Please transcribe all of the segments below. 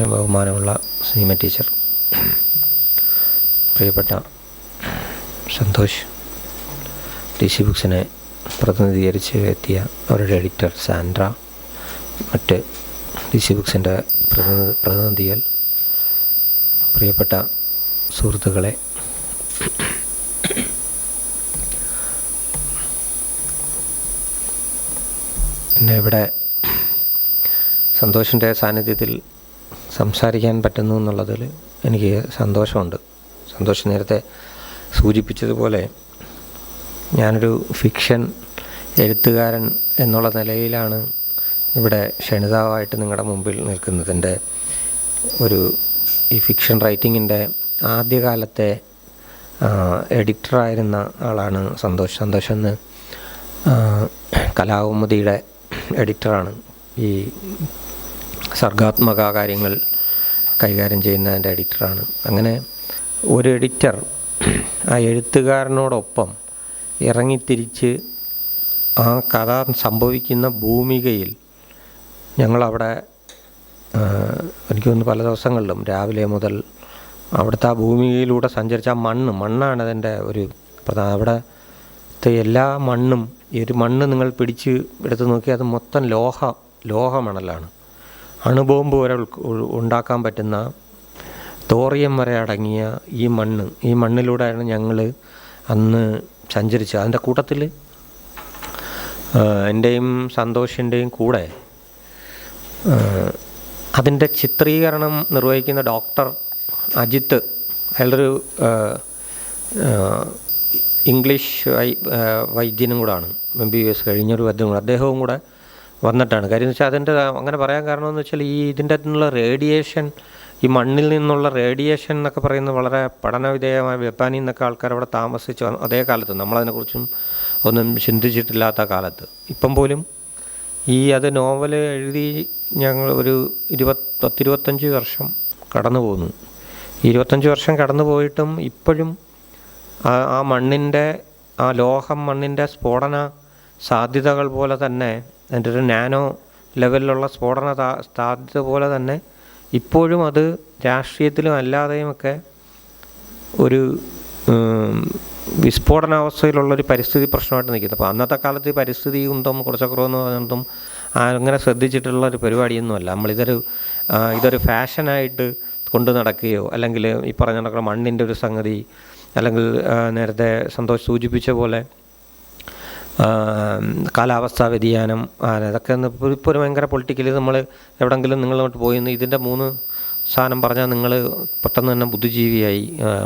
ബഹുമാനമുള്ള സീമ ടീച്ചർ, പ്രിയപ്പെട്ട സന്തോഷ്, DC ബുക്സിനെ പ്രതിനിധീകരിച്ച് എത്തിയ അവരുടെ എഡിറ്റർ സാൻഡ്ര, മറ്റ് DC ബുക്സിൻ്റെ പ്രതിനിധികൾ, പ്രിയപ്പെട്ട സുഹൃത്തുക്കളെ, പിന്നെ ഇവിടെ സന്തോഷിൻ്റെ സാന്നിധ്യത്തിൽ സംസാരിക്കാൻ പറ്റുന്നു എന്നുള്ളതിൽ എനിക്ക് സന്തോഷമുണ്ട്. സന്തോഷ് നേരത്തെ സൂചിപ്പിച്ചതുപോലെ ഞാനൊരു ഫിക്ഷൻ എഴുത്തുകാരൻ എന്നുള്ള നിലയിലാണ് ഇവിടെ ക്ഷണിതാവായിട്ട് നിങ്ങളുടെ മുമ്പിൽ നിൽക്കുന്നത്. എൻ്റെ ഈ ഫിക്ഷൻ റൈറ്റിങ്ങിൻ്റെ ആദ്യകാലത്തെ എഡിറ്ററായിരുന്ന ആളാണ് സന്തോഷ്. സന്തോഷ് എന്ന് കലാകൗമുദിയുടെ എഡിറ്ററാണ്. ഈ സർഗാത്മക കാര്യങ്ങൾ കൈകാര്യം ചെയ്യുന്നതിൻ്റെ എഡിറ്ററാണ്. അങ്ങനെ ഒരു എഡിറ്റർ ആ എഴുത്തുകാരനോടൊപ്പം ഇറങ്ങിത്തിരിച്ച് ആ കഥ സംഭവിക്കുന്ന ഭൂമികയിൽ ഞങ്ങളവിടെ എനിക്ക് തോന്നുന്നു പല ദിവസങ്ങളിലും രാവിലെ മുതൽ അവിടുത്തെ ആ ഭൂമികയിലൂടെ സഞ്ചരിച്ച ആ മണ്ണാണ് അതിൻ്റെ ഒരു പ്രധാന. അവിടുത്തെ എല്ലാ മണ്ണും, ഈ ഒരു മണ്ണ് നിങ്ങൾ പിടിച്ച് എടുത്ത് നോക്കിയാൽ അത് മൊത്തം ലോഹമണലാണ്. അണുബോംബ് വരെ ഉണ്ടാക്കാൻ പറ്റുന്ന തോറിയം വരെ അടങ്ങിയ ഈ മണ്ണിലൂടെയാണ് ഞങ്ങൾ അന്ന് സഞ്ചരിച്ചത്. അതിൻ്റെ കൂട്ടത്തിൽ എൻ്റെയും സന്തോഷിൻ്റെയും കൂടെ അതിൻ്റെ ചിത്രീകരണം നിർവഹിക്കുന്ന ഡോക്ടർ അജിത്ത്, അയാളൊരു ഇംഗ്ലീഷ് വൈദ്യനും കൂടാണ്, MBBS കഴിഞ്ഞൊരു വൈദ്യനും കൂടെ, അദ്ദേഹവും കൂടെ വന്നിട്ടാണ്. കാര്യം എന്ന് വെച്ചാൽ അതിൻ്റെ അങ്ങനെ പറയാൻ കാരണമെന്ന് വെച്ചാൽ ഇതിൻ്റെ അകത്തുനിന്നുള്ള റേഡിയേഷൻ, ഈ മണ്ണിൽ നിന്നുള്ള റേഡിയേഷൻ എന്നൊക്കെ പറയുന്നത് വളരെ പഠനവിധേയമായ ജപ്പാനിൽ നിന്നൊക്കെ ആൾക്കാർ അവിടെ താമസിച്ച് അതേ കാലത്ത്, നമ്മളതിനെക്കുറിച്ചും ഒന്നും ചിന്തിച്ചിട്ടില്ലാത്ത കാലത്ത് ഇപ്പം പോലും അത് നോവൽ എഴുതി ഞങ്ങൾ ഒരു 25 വർഷം കടന്നു പോകുന്നു. 25 വർഷം കടന്നു പോയിട്ടും ഇപ്പോഴും ആ മണ്ണിൻ്റെ മണ്ണിൻ്റെ സ്ഫോടന സാധ്യതകൾ പോലെ തന്നെ, അതിൻ്റെ ഒരു നാനോ ലെവലിലുള്ള സ്ഫോടന സാധ്യത പോലെ തന്നെ ഇപ്പോഴും അത് രാഷ്ട്രീയത്തിലും അല്ലാതെയുമൊക്കെ ഒരു വിസ്ഫോടനാവസ്ഥയിലുള്ളൊരു പരിസ്ഥിതി പ്രശ്നമായിട്ട് നിൽക്കുന്നത്. അപ്പോൾ അന്നത്തെ കാലത്ത് ഈ പരിസ്ഥിതി കുന്തം കുറച്ചൊക്കെ പറഞ്ഞിട്ടും അങ്ങനെ ശ്രദ്ധിച്ചിട്ടുള്ളൊരു പരിപാടിയൊന്നുമല്ല. ഇതൊരു ഫാഷനായിട്ട് കൊണ്ടു നടക്കുകയോ, അല്ലെങ്കിൽ ഈ പറഞ്ഞ നടക്കുന്ന മണ്ണിൻ്റെ ഒരു സംഗതി, അല്ലെങ്കിൽ നേരത്തെ സന്തോഷ് സൂചിപ്പിച്ച പോലെ കാലാവസ്ഥാ വ്യതിയാനം, അതൊക്കെ ഇപ്പോൾ ഒരു ഭയങ്കര പൊളിറ്റിക്കലി നമ്മൾ എവിടെയെങ്കിലും നിങ്ങളോട്ട് പോയി ഇതിൻ്റെ 3 സാധനം പറഞ്ഞാൽ നിങ്ങൾ പെട്ടെന്ന് തന്നെ ബുദ്ധിജീവിയായി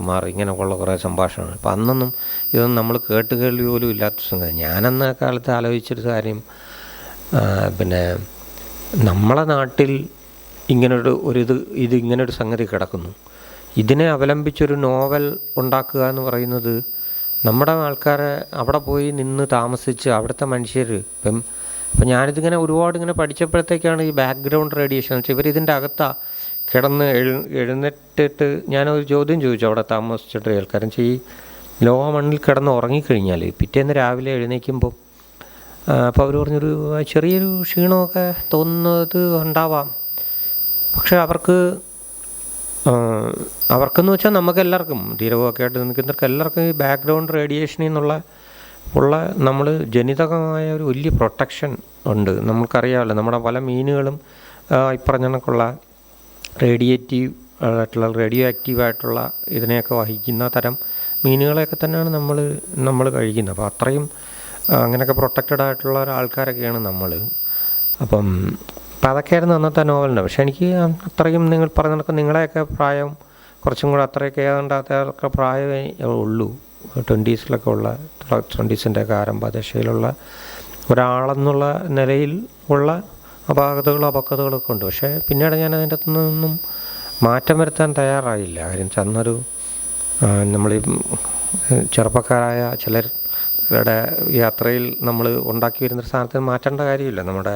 മാറി. ഇങ്ങനെയുള്ള കുറേ സംഭാഷണങ്ങൾ. അപ്പോൾ അന്നൊന്നും ഇതൊന്നും നമ്മൾ കേട്ടുകേൾവി പോലും ഇല്ലാത്ത സംഗതി. ഞാനെന്ന കാലത്ത് ആലോചിച്ചൊരു കാര്യം, പിന്നെ നമ്മളെ നാട്ടിൽ ഇങ്ങനൊരു സംഗതി കിടക്കുന്നു. ഇതിനെ അവലംബിച്ചൊരു നോവൽ ഉണ്ടാക്കുക എന്ന് പറയുന്നത് നമ്മുടെ ആൾക്കാരെ അവിടെ പോയി നിന്ന് താമസിച്ച് അവിടുത്തെ മനുഷ്യർ അപ്പം ഞാനിതിങ്ങനെ ഒരുപാട് പഠിച്ചപ്പോഴത്തേക്കാണ് ഈ ബാക്ക്ഗ്രൗണ്ട് റേഡിയേഷൻ വെച്ചാൽ ഇവരിതിൻ്റെ അകത്താണ് കിടന്ന് എഴുന്നേറ്റിട്ട് ഞാനൊരു ചോദ്യം ചോദിച്ചു അവിടെ താമസിച്ചിട്ട് ആൾക്കാരും ഈ മണ്ണിൽ കിടന്ന് ഉറങ്ങിക്കഴിഞ്ഞാൽ പിറ്റേന്ന് രാവിലെ എഴുന്നേൽക്കുമ്പോൾ അപ്പോൾ അവർ പറഞ്ഞൊരു ചെറിയൊരു ക്ഷീണമൊക്കെ തോന്നുന്നത് ഉണ്ടാവാം. പക്ഷേ അവർക്കെന്ന് വെച്ചാൽ നമുക്കെല്ലാവർക്കും ധീരവൊക്കെ ആയിട്ട് നിൽക്കുന്നവർക്ക് എല്ലാവർക്കും ഈ ബാക്ക്ഗ്രൗണ്ട് റേഡിയേഷനിൽ നിന്നുള്ള നമ്മൾ ജനിതകമായ ഒരു വലിയ പ്രൊട്ടക്ഷൻ ഉണ്ട്. നമുക്കറിയാമല്ലോ, നമ്മുടെ പല മീനുകളും ഈ പറഞ്ഞ കണക്കുള്ള റേഡിയോ ആക്റ്റീവായിട്ടുള്ള ഇതിനെയൊക്കെ വഹിക്കുന്ന തരം മീനുകളെയൊക്കെ തന്നെയാണ് നമ്മൾ കഴിക്കുന്നത്. അപ്പോൾ അത്രയും അങ്ങനെയൊക്കെ പ്രൊട്ടക്റ്റഡ് ആയിട്ടുള്ള ആൾക്കാരൊക്കെയാണ് നമ്മൾ. അപ്പം അതൊക്കെയായിരുന്നു അന്നത്തെ നോവലിൻ്റെ. പക്ഷേ എനിക്ക് അത്രയും നിങ്ങൾ പറഞ്ഞ കണക്ക് നിങ്ങളെയൊക്കെ പ്രായം കുറച്ചും കൂടെ അത്രയൊക്കെ ഏതാണ്ടൊക്കെ പ്രായമേ ഉള്ളൂ. 20s ഉള്ള 20s ആരംഭദശയിലുള്ള ഒരാളെന്നുള്ള നിലയിൽ ഉള്ള അപകടങ്ങളൊക്കെ ഉണ്ട്. പക്ഷേ പിന്നീട് ഞാൻ അതിൻ്റെ അകത്തുനിന്നൊന്നും മാറ്റം വരുത്താൻ തയ്യാറായില്ല. കാര്യം ചെന്നൊരു നമ്മൾ ചെറുപ്പക്കാരായ ചിലരുടെ യാത്രയിൽ നമ്മൾ ഉണ്ടാക്കി വരുന്നൊരു സ്ഥാനത്ത് മാറ്റേണ്ട കാര്യമില്ല. നമ്മുടെ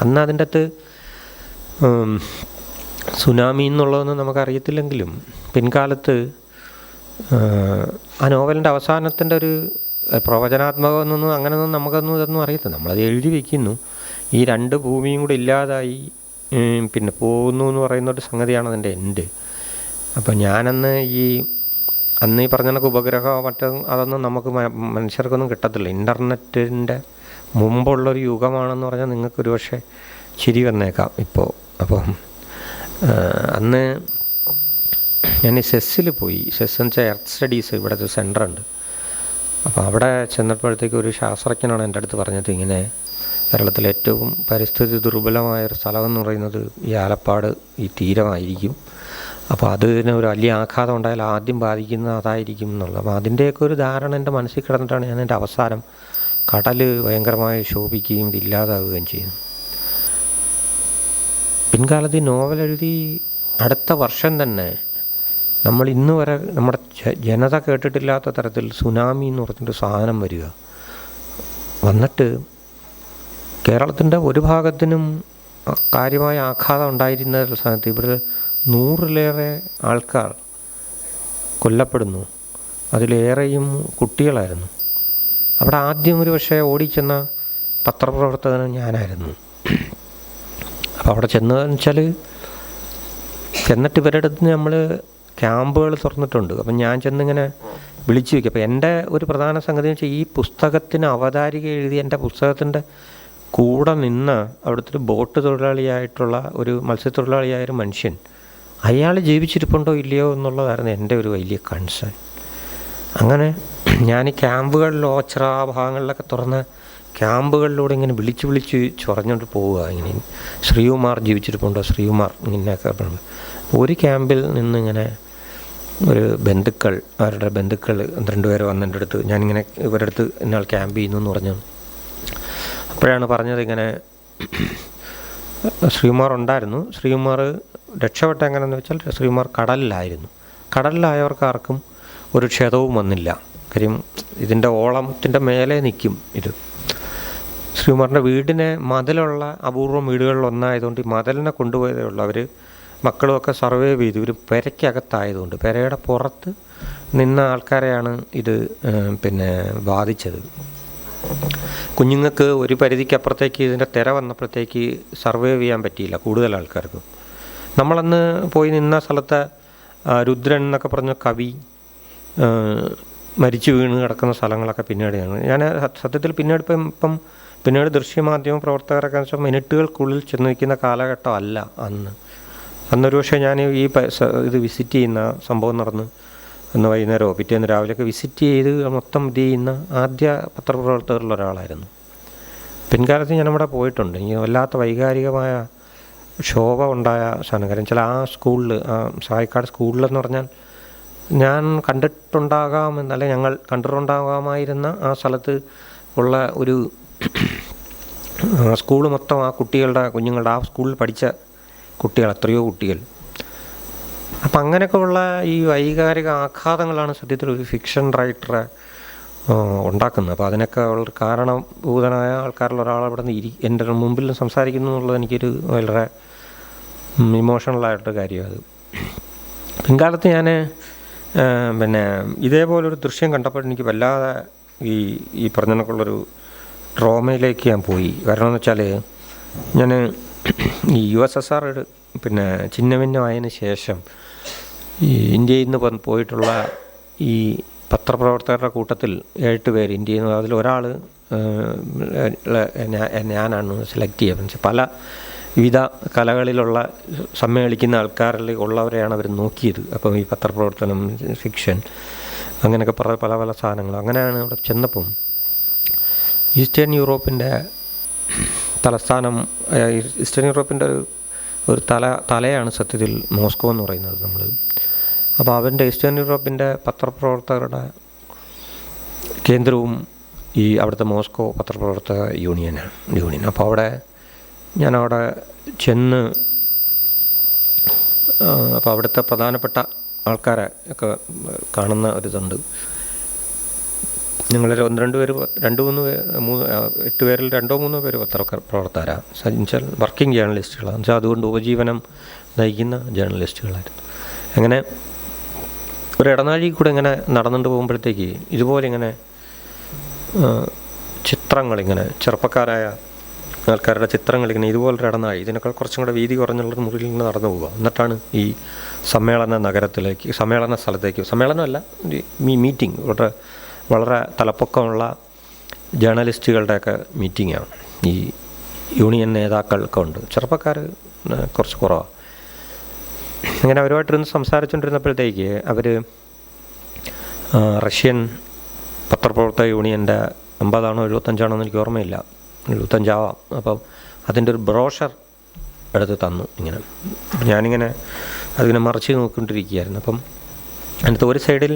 അന്ന് അതിൻ്റെ അകത്ത് സുനാമി എന്നുള്ളതൊന്നും നമുക്കറിയത്തില്ലെങ്കിലും പിൻകാലത്ത് ആ നോവലിൻ്റെ അവസാനത്തിൻ്റെ ഒരു പ്രവചനാത്മകമെന്നൊന്നും അങ്ങനെയൊന്നും നമുക്കൊന്നും ഇതൊന്നും അറിയത്തില്ല. നമ്മളത് എഴുതി വയ്ക്കുന്നു. ഈ 2 ഭൂമിയും കൂടെ ഇല്ലാതായി പിന്നെ പോകുന്നു എന്ന് പറയുന്നൊരു സംഗതിയാണ് അതിൻ്റെ എൻഡ്. അപ്പോൾ ഞാനന്ന് അന്ന് ഈ പറഞ്ഞ കണക്ക് ഉപഗ്രഹമോ മറ്റോ അതൊന്നും നമുക്ക് മനുഷ്യർക്കൊന്നും കിട്ടത്തില്ല. ഇൻ്റർനെറ്റിൻ്റെ മുമ്പുള്ളൊരു യുഗമാണെന്ന് പറഞ്ഞാൽ നിങ്ങൾക്കൊരു പക്ഷേ ചിരി വന്നേക്കാം ഇപ്പോൾ. അപ്പം അന്ന് ഞാൻ സെസ്സിൽ പോയി. സെസ് എന്ന് വെച്ചാൽ എർത്ത് സ്റ്റഡീസ്, ഇവിടുത്തെ സെൻ്ററുണ്ട്. അപ്പോൾ അവിടെ ചെന്നപ്പോഴത്തേക്ക് ഒരു ശാസ്ത്രജ്ഞനാണ് എൻ്റെ അടുത്ത് പറഞ്ഞത്, ഇങ്ങനെ കേരളത്തിലെ ഏറ്റവും പരിസ്ഥിതി ദുർബലമായൊരു സ്ഥലമെന്ന് പറയുന്നത് ഈ ആലപ്പാട് ഈ തീരമായിരിക്കും. അപ്പോൾ അതിന് ഒരു വലിയ ആഘാതം ഉണ്ടായാൽ ആദ്യം ബാധിക്കുന്നത് അതായിരിക്കും എന്നുള്ളത്. അപ്പോൾ അതിൻ്റെയൊക്കെ ഒരു ധാരണ എൻ്റെ മനസ്സിൽ കിടന്നിട്ടാണ് ഞാൻ എൻ്റെ അവസാനം കടൽ ഭയങ്കരമായി ശോഭിക്കുകയും ഇതില്ലാതാവുകയും ചെയ്യുന്നു. പിൻകാലത്ത് നോവൽ എഴുതി അടുത്ത വർഷം തന്നെ നമ്മൾ ഇന്ന് വരെ നമ്മുടെ ജനത കേട്ടിട്ടില്ലാത്ത തരത്തിൽ സുനാമി എന്ന് പറഞ്ഞിട്ട് സാധനം വന്നിട്ട് കേരളത്തിൻ്റെ ഒരു ഭാഗത്തിനും കാര്യമായ ആഘാതം ഉണ്ടായിരുന്ന സ്ഥാനത്ത് ഇവിടെ 100-ലേറെ ആൾക്കാർ കൊല്ലപ്പെടുന്നു. അതിലേറെയും കുട്ടികളായിരുന്നു. അവിടെ ആദ്യം ഒരു പക്ഷേ ഓടിച്ചെന്ന പത്രപ്രവർത്തകനും ഞാനായിരുന്നു. അപ്പോൾ അവിടെ ചെന്നതെന്ന് വെച്ചാൽ ചെന്നിട്ട് ഇവരുടെ അടുത്ത് നമ്മൾ ക്യാമ്പുകൾ തുറന്നിട്ടുണ്ട്. അപ്പം ഞാൻ ചെന്നിങ്ങനെ വിളിച്ചു വയ്ക്കും. അപ്പോൾ എൻ്റെ ഒരു പ്രധാന സംഗതി എന്ന് വെച്ചാൽ ഈ പുസ്തകത്തിന് അവതാരിക എഴുതി എൻ്റെ പുസ്തകത്തിൻ്റെ കൂടെ നിന്ന് അവിടുത്തെ ഒരു ബോട്ട് തൊഴിലാളിയായിട്ടുള്ള ഒരു മത്സ്യത്തൊഴിലാളിയായൊരു മനുഷ്യൻ, അയാൾ ജീവിച്ചിരിപ്പുണ്ടോ ഇല്ലയോ എന്നുള്ളതായിരുന്നു എൻ്റെ ഒരു വലിയ കൺസേൺ. അങ്ങനെ ഞാൻ ഈ ക്യാമ്പുകളിൽ ഓച്ചിറ ഭാഗങ്ങളിലൊക്കെ തുറന്ന ക്യാമ്പുകളിലൂടെ ഇങ്ങനെ വിളിച്ച് ചൊറഞ്ഞുകൊണ്ട് പോവുക. ഇങ്ങനെ ശ്രീകുമാർ ജീവിച്ചിരിപ്പുണ്ടോ, ശ്രീകുമാർ ഇങ്ങനെയൊക്കെ പറഞ്ഞു. ഒരു ക്യാമ്പിൽ നിന്നിങ്ങനെ ഒരു അവരുടെ ബന്ധുക്കൾ 2 പേര് വന്ന് എൻ്റെ അടുത്ത്, ഞാനിങ്ങനെ ഇവരുടെ അടുത്ത് ഇന്നാൾ ക്യാമ്പ് ചെയ്യുന്നു എന്ന് പറഞ്ഞു. അപ്പോഴാണ് പറഞ്ഞത് ഇങ്ങനെ ശ്രീകുമാർ ഉണ്ടായിരുന്നു. ശ്രീകുമാർ രക്ഷപ്പെട്ട എങ്ങനെയെന്ന് വെച്ചാൽ ശ്രീകുമാർ കടലിലായവർക്കാർക്കും ഒരു ക്ഷതവും വന്നില്ല. കാര്യം ഇതിൻ്റെ ഓളത്തിൻ്റെ മേലെ നിൽക്കും ഇത്. ശ്രീകുമാറിൻ്റെ വീടിനെ മതിലുള്ള അപൂർവം വീടുകളിലൊന്നായതുകൊണ്ട് ഈ മതിലിനെ കൊണ്ടുപോയതേ ഉള്ളൂ. അവർ മക്കളുമൊക്കെ സർവൈവ് ചെയ്തു. ഒരു പെരയ്ക്കകത്തായതുകൊണ്ട് പെരയുടെ പുറത്ത് നിന്ന ആൾക്കാരെയാണ് ഇത് ബാധിച്ചത്. കുഞ്ഞുങ്ങൾക്ക് ഒരു പരിധിക്കപ്പുറത്തേക്ക് ഇതിൻ്റെ തിര വന്നപ്പോഴത്തേക്ക് സർവൈവ് ചെയ്യാൻ പറ്റിയില്ല കൂടുതൽ ആൾക്കാർക്കും. നമ്മളന്ന് പോയി നിന്ന സ്ഥലത്തെ രുദ്രൻ എന്നൊക്കെ പറഞ്ഞ കവി മരിച്ചു വീണ് കിടക്കുന്ന സ്ഥലങ്ങളൊക്കെ പിന്നീട് ഞാൻ സത്യത്തിൽ പിന്നീട് ദൃശ്യമാധ്യമ പ്രവർത്തകരൊക്കെ വെച്ചാൽ മിനിറ്റുകൾക്കുള്ളിൽ ചെന്ന് നിൽക്കുന്ന കാലഘട്ടം അല്ല അന്നൊരു പക്ഷേ ഞാൻ ഇത് വിസിറ്റ് ചെയ്യുന്ന സംഭവം നടന്ന് അന്ന് വൈകുന്നേരമോ പിറ്റേന്ന് രാവിലെയൊക്കെ വിസിറ്റ് ചെയ്ത് മൊത്തം ഇത് ചെയ്യുന്ന ആദ്യ പത്രപ്രവർത്തകരിൽ ഒരാളായിരുന്നു. പിൻകാലത്ത് ഞാനവിടെ പോയിട്ടുണ്ട്. എനിക്ക് വല്ലാത്ത വൈകാരികമായ ശോഭ ഉണ്ടായ സാധനം. കാര്യം വെച്ചാൽ ആ സ്കൂളിൽ, സായിക്കാട് സ്കൂളിലെന്ന് പറഞ്ഞാൽ ഞാൻ ഞങ്ങൾ കണ്ടിട്ടുണ്ടാകാമായിരുന്ന ആ സ്ഥലത്ത് ഉള്ള ഒരു സ്കൂൾ മൊത്തം ആ കുഞ്ഞുങ്ങളുടെ ആ സ്കൂളിൽ പഠിച്ച കുട്ടികൾ, എത്രയോ കുട്ടികൾ. അപ്പം അങ്ങനെയൊക്കെ ഉള്ള ഈ വൈകാരിക ആഘാതങ്ങളാണ് സത്യത്തിൽ ഒരു ഫിക്ഷൻ റൈറ്ററെ ഉണ്ടാക്കുന്നത്. അപ്പോൾ അതിനൊക്കെ ഉള്ള കാരണഭൂതനായ ആൾക്കാരിൽ ഒരാളവിടെ നിന്ന് എൻ്റെ മുമ്പിൽ സംസാരിക്കുന്നു എന്നുള്ളത് എനിക്കൊരു വളരെ ഇമോഷണലായിട്ടൊരു കാര്യമാണ്. പിൻകാലത്ത് ഞാൻ ഇതേപോലൊരു ദൃശ്യം കണ്ടപ്പോൾ എനിക്ക് വല്ലാതെ ഈ പറഞ്ഞതിനൊക്കെയുള്ളൊരു ട്രോമയിലേക്ക് ഞാൻ പോയി. കാരണം എന്ന് വെച്ചാൽ ഞാൻ ഈ USSR ഛിന്നഭിന്നമായതിന് ശേഷം ഈ ഇന്ത്യയിൽ നിന്ന് പോയിട്ടുള്ള ഈ പത്രപ്രവർത്തകരുടെ കൂട്ടത്തിൽ 8 പേര് ഇന്ത്യയിൽ നിന്ന്, അതിലൊരാൾ ഞാനാണ് സെലക്ട് ചെയ്യുക. പല വിവിധ കലകളിലുള്ള സമ്മേളിക്കുന്ന ആൾക്കാരിൽ ഉള്ളവരെയാണ് അവർ നോക്കിയത്. അപ്പം ഈ പത്രപ്രവർത്തനം, ഫിക്ഷൻ, അങ്ങനെയൊക്കെ പല സാധനങ്ങൾ. അങ്ങനെയാണ് അവിടെ ചെന്നപ്പം ഈസ്റ്റേൺ യൂറോപ്പിൻ്റെ തലസ്ഥാനം, ഈസ്റ്റേൺ യൂറോപ്പിൻ്റെ ഒരു തലയാണ് സത്യത്തിൽ മോസ്കോ എന്ന് പറയുന്നത് നമ്മൾ. അപ്പോൾ അവൻ്റെ ഈസ്റ്റേൺ യൂറോപ്പിൻ്റെ പത്രപ്രവർത്തകരുടെ കേന്ദ്രവും ഈ അവിടുത്തെ മോസ്കോ പത്രപ്രവർത്തക യൂണിയൻ. അപ്പോൾ ഞാനവിടെ ചെന്ന് അപ്പോൾ അവിടുത്തെ പ്രധാനപ്പെട്ട ആൾക്കാരെ ഒക്കെ കാണുന്ന ഒരിതുണ്ട്. ഞങ്ങൾ 1-2 പേര്, 8 പേരിൽ 2-3 പേര് പത്രപ്രവർത്തകരാണ്. എന്നുവെച്ചാൽ വർക്കിംഗ് ജേർണലിസ്റ്റുകളാണ്. എന്നുവെച്ചാൽ അതുകൊണ്ട് ഉപജീവനം നയിക്കുന്ന ജേർണലിസ്റ്റുകളായിരുന്നു. അങ്ങനെ ഒരു ഇടനാഴി കൂടെ ഇങ്ങനെ നടന്നുകൊണ്ട് പോകുമ്പോഴത്തേക്ക് ഇതുപോലെ ഇങ്ങനെ ചിത്രങ്ങളിങ്ങനെ ചെറുപ്പക്കാരായ ആൾക്കാരുടെ ചിത്രങ്ങൾ ഇങ്ങനെ ഇതുപോലെ നടന്നായി ഇതിനേക്കാൾ കുറച്ചും കൂടെ വീതി കുറഞ്ഞുള്ളൊരു മുറിയിൽ നിന്ന് നടന്നു പോവുക. എന്നിട്ടാണ് ഈ സമ്മേളന നഗരത്തിലേക്ക്, സമ്മേളന സ്ഥലത്തേക്ക്, സമ്മേളനമല്ല, മീറ്റിംഗ്, വളരെ വളരെ തലപ്പൊക്കമുള്ള ജേർണലിസ്റ്റുകളുടെയൊക്കെ മീറ്റിങ്ങാണ്. ഈ യൂണിയൻ നേതാക്കൾക്ക് ഉണ്ട്, ചെറുപ്പക്കാർ കുറച്ച് കുറവാണ്. അങ്ങനെ അവരുമായിട്ടിരുന്ന് സംസാരിച്ചുകൊണ്ടിരുന്നപ്പോഴത്തേക്ക് അവർ റഷ്യൻ പത്രപ്രവർത്തക യൂണിയൻ്റെ 50 75 എന്ന് എനിക്ക് ഓർമ്മയില്ല, 75 അപ്പം അതിൻ്റെ ഒരു ബ്രോഷർ എടുത്ത് തന്നു. ഇങ്ങനെ ഞാനിങ്ങനെ അതിങ്ങനെ മറിച്ച് നോക്കിക്കൊണ്ടിരിക്കുകയായിരുന്നു. അപ്പം അതിനകത്ത് ഒരു സൈഡിൽ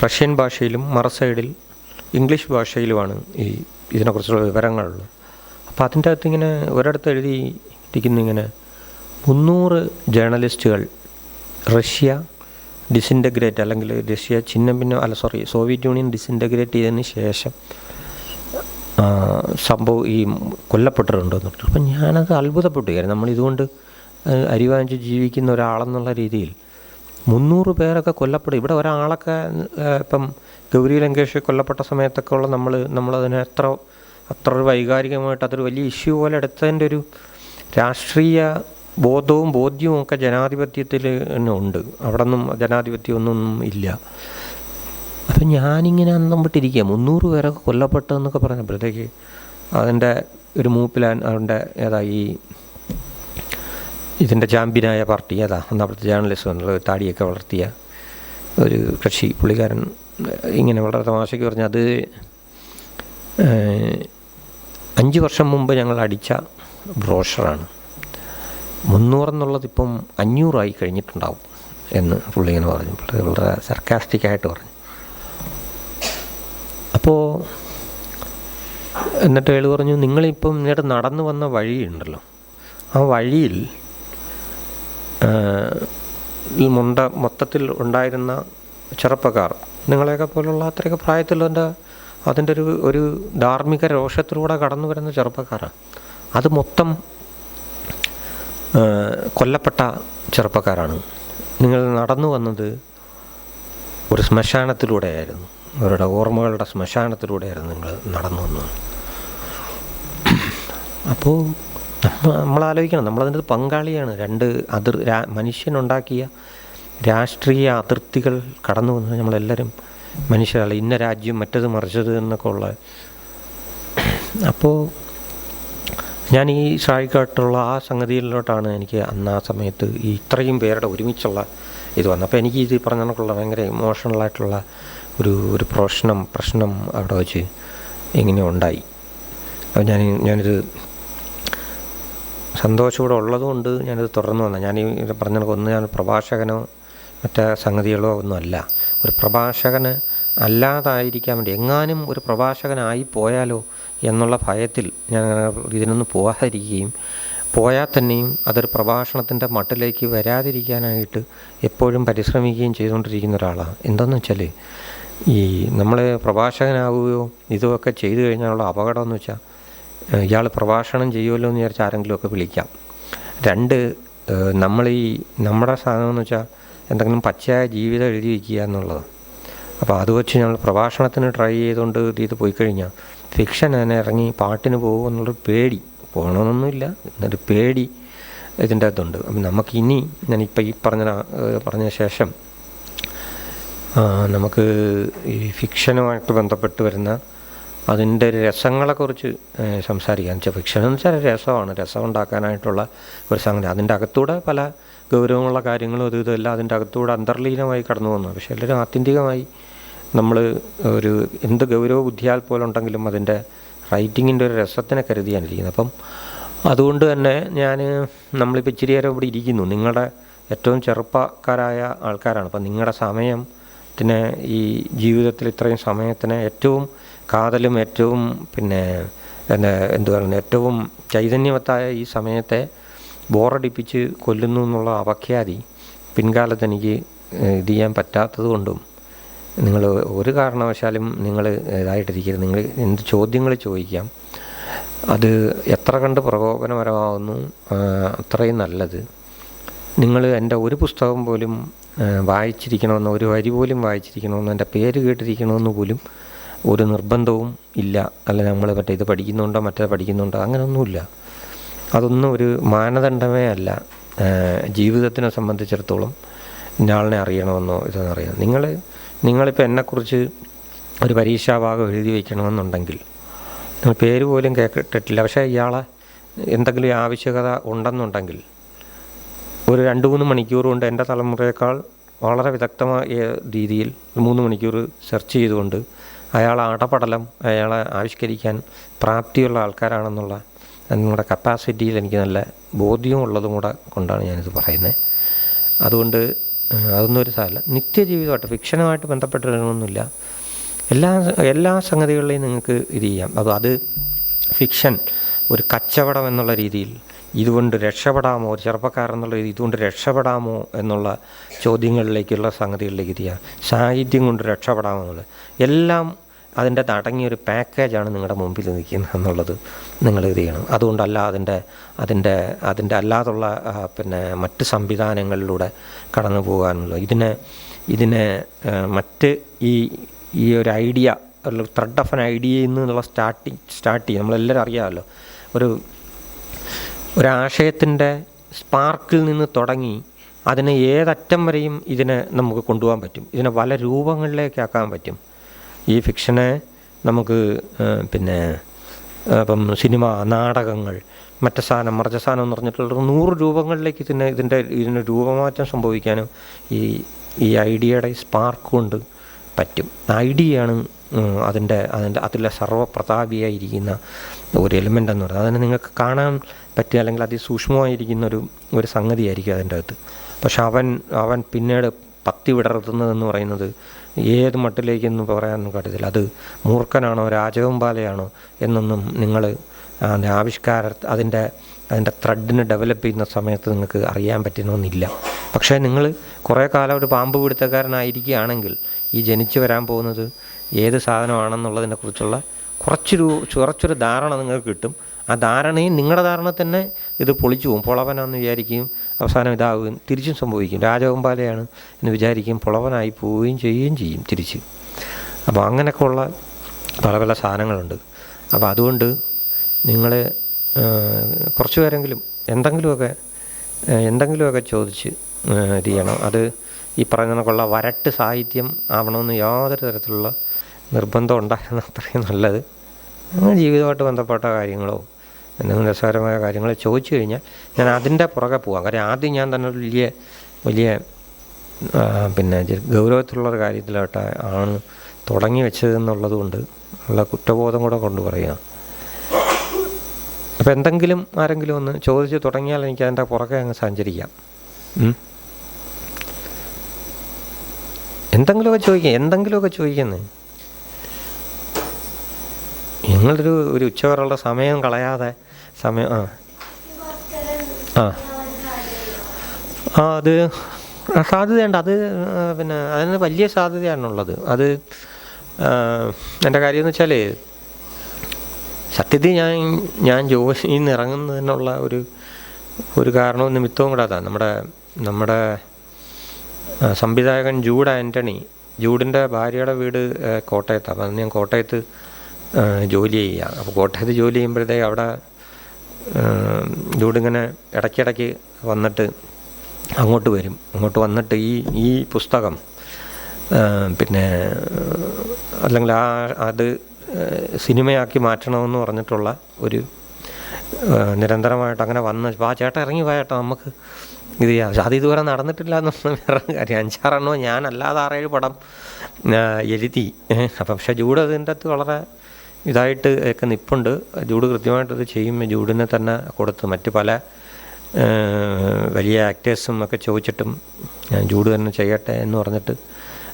റഷ്യൻ ഭാഷയിലും മറു സൈഡിൽ ഇംഗ്ലീഷ് ഭാഷയിലുമാണ് ഈ ഇതിനെക്കുറിച്ചുള്ള വിവരങ്ങളുള്ളത്. അപ്പോൾ അതിൻ്റെ അകത്ത് ഇങ്ങനെ ഒരിടത്ത് എഴുതിയിരിക്കുന്നു, ഇങ്ങനെ 300 ജേർണലിസ്റ്റുകൾ റഷ്യ ഡിസിൻറ്റഗ്രേറ്റ്, അല്ലെങ്കിൽ റഷ്യ സോവിയറ്റ് യൂണിയൻ ഡിസിൻറ്റഗ്രേറ്റ് ചെയ്തതിന് ശേഷം സംഭവം ഈ കൊല്ലപ്പെട്ടിട്ടുണ്ടോ എന്നിട്ട്. അപ്പം ഞാനത് അത്ഭുതപ്പെട്ടു. കാര്യം നമ്മളിതുകൊണ്ട് അരിവാഞ്ചി ജീവിക്കുന്ന ഒരാളെന്നുള്ള രീതിയിൽ 300 പേരൊക്കെ കൊല്ലപ്പെടും. ഇവിടെ ഒരാളൊക്കെ ഇപ്പം ഗൗരി ലങ്കേഷ് കൊല്ലപ്പെട്ട സമയത്തൊക്കെ ഉള്ള നമ്മളതിനെ അത്ര വൈകാരികമായിട്ട് അതൊരു വലിയ ഇഷ്യൂ പോലെ എടുത്തതിൻ്റെ ഒരു രാഷ്ട്രീയ ബോധ്യവും ഒക്കെ ജനാധിപത്യത്തിൽ തന്നെ ഉണ്ട്. അവിടെ നിന്നും ജനാധിപത്യം ഒന്നും ഇല്ല. അപ്പം ഞാനിങ്ങനെ അന്തംപെട്ടിരിക്കുക, 300 പേരൊക്കെ കൊല്ലപ്പെട്ടതെന്നൊക്കെ പറഞ്ഞപ്പോഴത്തേക്ക് അതിൻ്റെ ഒരു മൂപ്പിലാൻ അവൻ്റെ ഇതിൻ്റെ ചാമ്പ്യനായ പാർട്ടി അവിടുത്തെ ജേർണലിസ്റ്റ് എന്നുള്ള താടിയൊക്കെ വളർത്തിയ ഒരു കക്ഷി, പുള്ളിക്കാരൻ ഇങ്ങനെ വളരെ തമാശയ്ക്ക് പറഞ്ഞ് അത് 5 വർഷം മുമ്പ് ഞങ്ങൾ അടിച്ച ബ്രോഷറാണ്, 300 എന്നുള്ളത് ഇപ്പം 500 കഴിഞ്ഞിട്ടുണ്ടാവും എന്ന് പുള്ളി ഇങ്ങനെ പറഞ്ഞു. വളരെ സർക്കാസ്റ്റിക്കായിട്ട് പറഞ്ഞു. അപ്പോൾ എന്നിട്ട് അയാൾ പറഞ്ഞു, നിങ്ങളിപ്പം ഇങ്ങോട്ട് നടന്നു വന്ന വഴിയുണ്ടല്ലോ, ആ വഴിയിൽ മൊത്തത്തിൽ ഉണ്ടായിരുന്ന ചെറുപ്പക്കാർ നിങ്ങളെയൊക്കെ പോലുള്ള അത്രയൊക്കെ പ്രായത്തിലുള്ള അതിൻ്റെ ഒരു ധാർമ്മിക രോഷത്തിലൂടെ കടന്നു വരുന്ന ചെറുപ്പക്കാരാണ്. അത് മൊത്തം കൊല്ലപ്പെട്ട ചെറുപ്പക്കാരാണ്. നിങ്ങൾ നടന്നു വന്നത് ഒരു ശ്മശാനത്തിലൂടെയായിരുന്നു, അവരുടെ ഓർമ്മകളുടെ ശ്മശാനത്തിലൂടെയായിരുന്നു നിങ്ങൾ നടന്നു വന്നത്. അപ്പോൾ നമ്മൾ ആലോചിക്കണം, നമ്മളതിൻ്റെ പങ്കാളിയാണ്. മനുഷ്യനുണ്ടാക്കിയ രാഷ്ട്രീയ അതിർത്തികൾ കടന്നു വന്നത് നമ്മളെല്ലാവരും മനുഷ്യരല്ല, ഇന്ന രാജ്യം മറ്റത് മറിച്ചത് എന്നൊക്കെ ഉള്ള. അപ്പോൾ ഞാൻ ഈ ഷായിക്കാട്ടുള്ള ആ സംഗതിയിലോട്ടാണ് എനിക്ക് അന്ന് ആ സമയത്ത് ഈ ഇത്രയും പേരുടെ ഒരുമിച്ചുള്ള ഇത് വന്നത്. അപ്പോൾ എനിക്ക് ഇത് പറഞ്ഞ കണക്കുള്ള ഭയങ്കര ഇമോഷണലായിട്ടുള്ള ഒരു പ്രശ്നം അവിടെ വെച്ച് ഇങ്ങനെ ഉണ്ടായി. അപ്പോൾ ഞാനിത് സന്തോഷത്തോടെ ഉള്ളതുകൊണ്ട് ഞാനിത് തുടർന്ന് വന്നത്. ഞാൻ ഈ പറഞ്ഞ കണക്ക് ഞാൻ പ്രഭാഷകനോ മറ്റേ സംഗതികളോ ഒന്നുമല്ല. ഒരു പ്രഭാഷകന് അല്ലാതായിരിക്കാൻ വേണ്ടി, എങ്ങാനും ഒരു പ്രഭാഷകനായി പോയാലോ എന്നുള്ള ഭയത്തിൽ ഞാൻ ഇതിനൊന്നും പോകാതിരിക്കുകയും, പോയാൽ തന്നെയും അതൊരു പ്രഭാഷണത്തിൻ്റെ മട്ടിലേക്ക് വരാതിരിക്കാനായിട്ട് എപ്പോഴും പരിശ്രമിക്കുകയും ചെയ്തുകൊണ്ടിരിക്കുന്ന ഒരാളാണ്. എന്താണെന്ന് വെച്ചാൽ ഈ നമ്മൾ പ്രഭാഷകനാവുകയോ ഇതൊക്കെ ചെയ്തു കഴിഞ്ഞാലുള്ള അപകടം എന്ന് വെച്ചാൽ, ഇയാൾ പ്രഭാഷണം ചെയ്യുമല്ലോ എന്ന് വിചാരിച്ച് ആരെങ്കിലുമൊക്കെ വിളിക്കാം. 2 നമ്മുടെ സാധനം എന്ന് വെച്ചാൽ എന്തെങ്കിലും പച്ചയായ ജീവിതം എഴുതി വയ്ക്കുക എന്നുള്ളത്. അപ്പോൾ അത് വെച്ച് ഞങ്ങൾ പ്രഭാഷണത്തിന് ട്രൈ ചെയ്തുകൊണ്ട് ഇത് പോയി കഴിഞ്ഞാൽ ഫിക്ഷൻ തന്നെ ഇറങ്ങി പാട്ടിന് പോകും എന്നുള്ളൊരു പേടി, പോകണമെന്നൊന്നുമില്ല, എന്നൊരു പേടി ഇതിൻ്റെ അകത്തുണ്ട്. അപ്പം നമുക്കിനി ഞാനിപ്പോൾ ഈ പറഞ്ഞ ശേഷം നമുക്ക് ഈ ഫിക്ഷനുമായിട്ട് ബന്ധപ്പെട്ട് വരുന്ന അതിൻ്റെ രസങ്ങളെക്കുറിച്ച് സംസാരിക്കാം. വെച്ചാൽ ഫിക്ഷൻ എന്ന് വെച്ചാൽ രസം ഉണ്ടാക്കാനായിട്ടുള്ള ഒരു സംഗതി. അതിൻ്റെ അകത്തൂടെ പല ഗൗരവമുള്ള കാര്യങ്ങളും ഇതെല്ലാം അതിൻ്റെ അകത്തൂടെ അന്തർലീനമായി കടന്നു വന്നു. പക്ഷേ എല്ലാവരും ആത്യന്തികമായി നമ്മൾ എന്ത് ഗൗരവ ബുദ്ധിയാൽ പോലുണ്ടെങ്കിലും അതിൻ്റെ റൈറ്റിങ്ങിൻ്റെ ഒരു രസത്തിനെ കരുതിയാണിരിക്കുന്നത്. അപ്പം അതുകൊണ്ട് തന്നെ നമ്മളിപ്പോൾ ഇച്ചിരി നേരം ഇവിടെ ഇരിക്കുന്നു, നിങ്ങളുടെ ഏറ്റവും ചെറുപ്പക്കാരായ ആൾക്കാരാണ്. അപ്പം നിങ്ങളുടെ സമയത്തിന്, ഈ ജീവിതത്തിൽ ഇത്രയും സമയത്തിന് ഏറ്റവും കാതലും ഏറ്റവും ഏറ്റവും ചൈതന്യവത്തായ ഈ സമയത്തെ ബോറടിപ്പിച്ച് കൊല്ലുന്നു എന്നുള്ള അപഖ്യാതി പിൻകാലത്ത് എനിക്ക് ഇത് ചെയ്യാൻ പറ്റാത്തത് കൊണ്ടും, നിങ്ങൾ ഒരു കാരണവശാലും നിങ്ങൾ ഇതായിട്ടിരിക്കരുത്. നിങ്ങൾ എന്ത് ചോദ്യങ്ങൾ ചോദിക്കാം, അത് എത്ര കണ്ട് പ്രകോപനപരമാവുന്നു അത്രയും നല്ലത്. നിങ്ങൾ എൻ്റെ ഒരു പുസ്തകം പോലും വായിച്ചിരിക്കണമെന്ന്, ഒരു വരി പോലും വായിച്ചിരിക്കണമെന്ന്, എൻ്റെ പേര് കേട്ടിരിക്കണമെന്ന് പോലും ഒരു നിർബന്ധവും ഇല്ല. അല്ല നമ്മൾ ഇത് പഠിക്കുന്നുണ്ടോ മറ്റേ പഠിക്കുന്നുണ്ടോ അങ്ങനെയൊന്നുമില്ല. അതൊന്നും ഒരു മാനദണ്ഡമേ അല്ല ജീവിതത്തിനെ സംബന്ധിച്ചിടത്തോളം. ഇന്നയാളിനെ അറിയണമെന്നോ ഇതെന്നറിയാം. നിങ്ങളിപ്പോൾ എന്നെക്കുറിച്ച് ഒരു പരീക്ഷാഭാഗം എഴുതി വയ്ക്കണമെന്നുണ്ടെങ്കിൽ നിങ്ങൾ പേര് പോലും കേട്ടിട്ടില്ല, പക്ഷേ ഇയാളെ എന്തെങ്കിലും ആവശ്യകത ഉണ്ടെന്നുണ്ടെങ്കിൽ ഒരു 2-3 മണിക്കൂർ കൊണ്ട് എൻ്റെ തലമുറയേക്കാൾ വളരെ വിദഗ്ധമായ രീതിയിൽ 3 മണിക്കൂർ സെർച്ച് ചെയ്തുകൊണ്ട് അയാളെ അടപടലം അയാളെ ആവിഷ്കരിക്കാൻ പ്രാപ്തിയുള്ള ആൾക്കാരാണെന്നുള്ള നിങ്ങളുടെ കപ്പാസിറ്റിയിൽ എനിക്ക് നല്ല ബോധ്യവും ഉള്ളതും കൂടെ കൊണ്ടാണ് ഞാനിത് പറയുന്നത്. അതുകൊണ്ട് അതൊന്നും ഒരു സാധനമല്ല. നിത്യജീവിതമായിട്ട് ഫിക്ഷനുമായിട്ട് ബന്ധപ്പെട്ടിട്ടൊന്നുമില്ല. എല്ലാ സംഗതികളിലെയും നിങ്ങൾക്ക് ഇത് ചെയ്യാം. അത് ഫിക്ഷൻ ഒരു കച്ചവടം എന്നുള്ള രീതിയിൽ ഇതുകൊണ്ട് രക്ഷപ്പെടാമോ, ഒരു ചെറുപ്പക്കാരെന്നുള്ള രീതി ഇതുകൊണ്ട് രക്ഷപ്പെടാമോ എന്നുള്ള ചോദ്യങ്ങളിലേക്കുള്ള സംഗതികളിലേക്ക് ചെയ്യാം. സാഹിത്യം കൊണ്ട് രക്ഷപ്പെടാമോ എന്നുള്ളത് എല്ലാം അതിൻ്റെ അടങ്ങിയൊരു പാക്കേജാണ് നിങ്ങളുടെ മുമ്പിൽ നിൽക്കുന്നത് എന്നുള്ളത് നിങ്ങൾ ഇത് ചെയ്യണം. അതുകൊണ്ടല്ല അതിൻ്റെ അല്ലാതുള്ള മറ്റ് സംവിധാനങ്ങളിലൂടെ കടന്നു പോകാനുള്ളത്. ഇതിനെ മറ്റ് ഈ ഒരു ഐഡിയ, ഒരു ത്രെഡ് ഓഫ് എൻ ഐഡിയയിൽ നിന്നുള്ള സ്റ്റാർട്ട് ചെയ്യും. നമ്മളെല്ലാവരും അറിയാമല്ലോ, ഒരാശയത്തിൻ്റെ സ്പാർക്കിൽ നിന്ന് തുടങ്ങി അതിനെ ഏതറ്റം വരെയും ഇതിനെ നമുക്ക് കൊണ്ടുപോകാൻ പറ്റും. ഇതിനെ പല രൂപങ്ങളിലേക്കാക്കാൻ പറ്റും. ഈ ഫിക്ഷനെ നമുക്ക് ഇപ്പം സിനിമ, നാടകങ്ങൾ, മറ്റു സാധനം മറിച്ച സാധനം എന്ന് പറഞ്ഞിട്ടുള്ള 100 രൂപങ്ങളിലേക്ക് ഇതിന് രൂപമാറ്റം സംഭവിക്കാനും ഈ ഐഡിയയുടെ സ്പാർക്ക് കൊണ്ട് പറ്റും. ഐഡിയയാണ് അതിലെ സർവ്വപ്രതാപിയായിരിക്കുന്ന ഒരു എലിമെൻ്റ് എന്ന് പറയുന്നത്. അതിനെ നിങ്ങൾക്ക് കാണാൻ പറ്റുക, അല്ലെങ്കിൽ അതിസൂക്ഷ്മമായിരിക്കുന്ന ഒരു സംഗതിയായിരിക്കും അതിൻ്റെ അകത്ത്. പക്ഷെ അവൻ പിന്നീട് പത്തി വിടർത്തുന്നതെന്ന് പറയുന്നത് ഏത് മട്ടിലേക്കെന്ന് പറയാനൊന്നും പറ്റത്തില്ല. അത് മൂർഖനാണോ രാജവെമ്പാലയാണോ എന്നൊന്നും നിങ്ങൾ അതിൻ്റെ ത്രെഡിന് ഡെവലപ്പ് ചെയ്യുന്ന സമയത്ത് നിങ്ങൾക്ക് അറിയാൻ പറ്റണമെന്നില്ല. പക്ഷേ നിങ്ങൾ കുറേ കാലം ഒരു പാമ്പ് പിടുത്തക്കാരനായിരിക്കുകയാണെങ്കിൽ ഈ ജനിച്ചു വരാൻ പോകുന്നത് ഏത് സാധനമാണെന്നുള്ളതിനെ കുറിച്ചുള്ള കുറച്ചൊരു ധാരണ നിങ്ങൾക്ക് കിട്ടും. ആ ധാരണയും നിങ്ങളുടെ ധാരണ തന്നെ ഇത് പൊളിച്ചു പോകും. പൊളവനാണെന്ന് വിചാരിക്കുകയും അവസാനം ഇതാവുകയും തിരിച്ചും സംഭവിക്കും. രാജവെമ്പാലയാണ് എന്ന് വിചാരിക്കുകയും പൊളവനായി പോവുകയും ചെയ്യും തിരിച്ച്. അപ്പോൾ അങ്ങനെയൊക്കെയുള്ള പല സാധനങ്ങളുണ്ട്. അപ്പോൾ അതുകൊണ്ട് നിങ്ങൾ കുറച്ച് പേരെങ്കിലും എന്തെങ്കിലുമൊക്കെ ചോദിച്ച് ഇത് ചെയ്യണം. അത് ഈ പറയുന്നതിനൊക്കെയുള്ള വരട്ട് സാഹിത്യം ആവണമെന്ന് യാതൊരു തരത്തിലുള്ള നിർബന്ധം ഉണ്ടായിരുന്ന അത്രയും നല്ലത്. ജീവിതമായിട്ട് ബന്ധപ്പെട്ട കാര്യങ്ങളോ എന്തെങ്കിലും രസകരമായ കാര്യങ്ങൾ ചോദിച്ചു കഴിഞ്ഞാൽ ഞാൻ അതിൻ്റെ പുറകെ പോകാം. കാര്യം ആദ്യം ഞാൻ തന്നെ വലിയ ഗൗരവത്തിലുള്ളൊരു കാര്യത്തിലോട്ട് ആണ് തുടങ്ങി വെച്ചതെന്നുള്ളത് കൊണ്ട് ഉള്ള കുറ്റബോധം കൂടെ കൊണ്ട് പറയുക. അപ്പോൾ ആരെങ്കിലും ഒന്ന് ചോദിച്ച് തുടങ്ങിയാൽ എനിക്ക് അതിൻ്റെ പുറകെ അങ്ങ് സഞ്ചരിക്കാം. എന്തെങ്കിലുമൊക്കെ ചോദിക്കുന്നത് നിങ്ങളൊരു ഉച്ചവരെയുള്ള സമയം കളയാതെ അത് സാധ്യതയുണ്ട്. അതിന് വലിയ സാധ്യതയാണുള്ളത്. അത് എൻ്റെ കാര്യം എന്ന് വെച്ചാൽ സത്യത്തിൽ ഞാൻ ജോലിയിൽ നിന്ന് ഇറങ്ങുന്നതിനുള്ള ഒരു കാരണവും നിമിത്തവും കൂടെ അതാണ്. നമ്മുടെ സംവിധായകൻ ജൂഡിൻ്റെ ഭാര്യയുടെ വീട് കോട്ടയത്താണ്. അപ്പം ഞാൻ കോട്ടയത്ത് ജോലി ചെയ്യുക. അപ്പോൾ കോട്ടയത്ത് ജോലി ചെയ്യുമ്പോഴത്തേക്ക് അവിടെ ജൂഡിങ്ങനെ ഇടയ്ക്കിടയ്ക്ക് വന്നിട്ട് അങ്ങോട്ട് വരും. അങ്ങോട്ട് വന്നിട്ട് ഈ പുസ്തകം അല്ലെങ്കിൽ അത് സിനിമയാക്കി മാറ്റണമെന്ന് പറഞ്ഞിട്ടുള്ള ഒരു നിരന്തരമായിട്ട് അങ്ങനെ വന്ന് ചേട്ടാ ഇറങ്ങി ചേട്ടാ നമുക്ക് ഇത് ചെയ്യാം. പക്ഷെ അത് ഇതുവരെ നടന്നിട്ടില്ല എന്നൊന്നും വേറെ കാര്യം. 5-6 എണ്ണോ ഞാനല്ലാതെ 6-7 പടം എഴുതി. അപ്പം പക്ഷേ ജൂഡ് അതിൻ്റെ അകത്ത് വളരെ ഇതായിട്ട് ഒക്കെ നിൽപ്പുണ്ട്. ജൂഡ് കൃത്യമായിട്ടത് ചെയ്യും. ജൂഡിനെ തന്നെ കൊടുത്ത് മറ്റ് പല വലിയ ആക്ടേഴ്സും ഒക്കെ ചോദിച്ചിട്ടും ജൂഡ് തന്നെ ചെയ്യട്ടെ എന്ന് പറഞ്ഞിട്ട്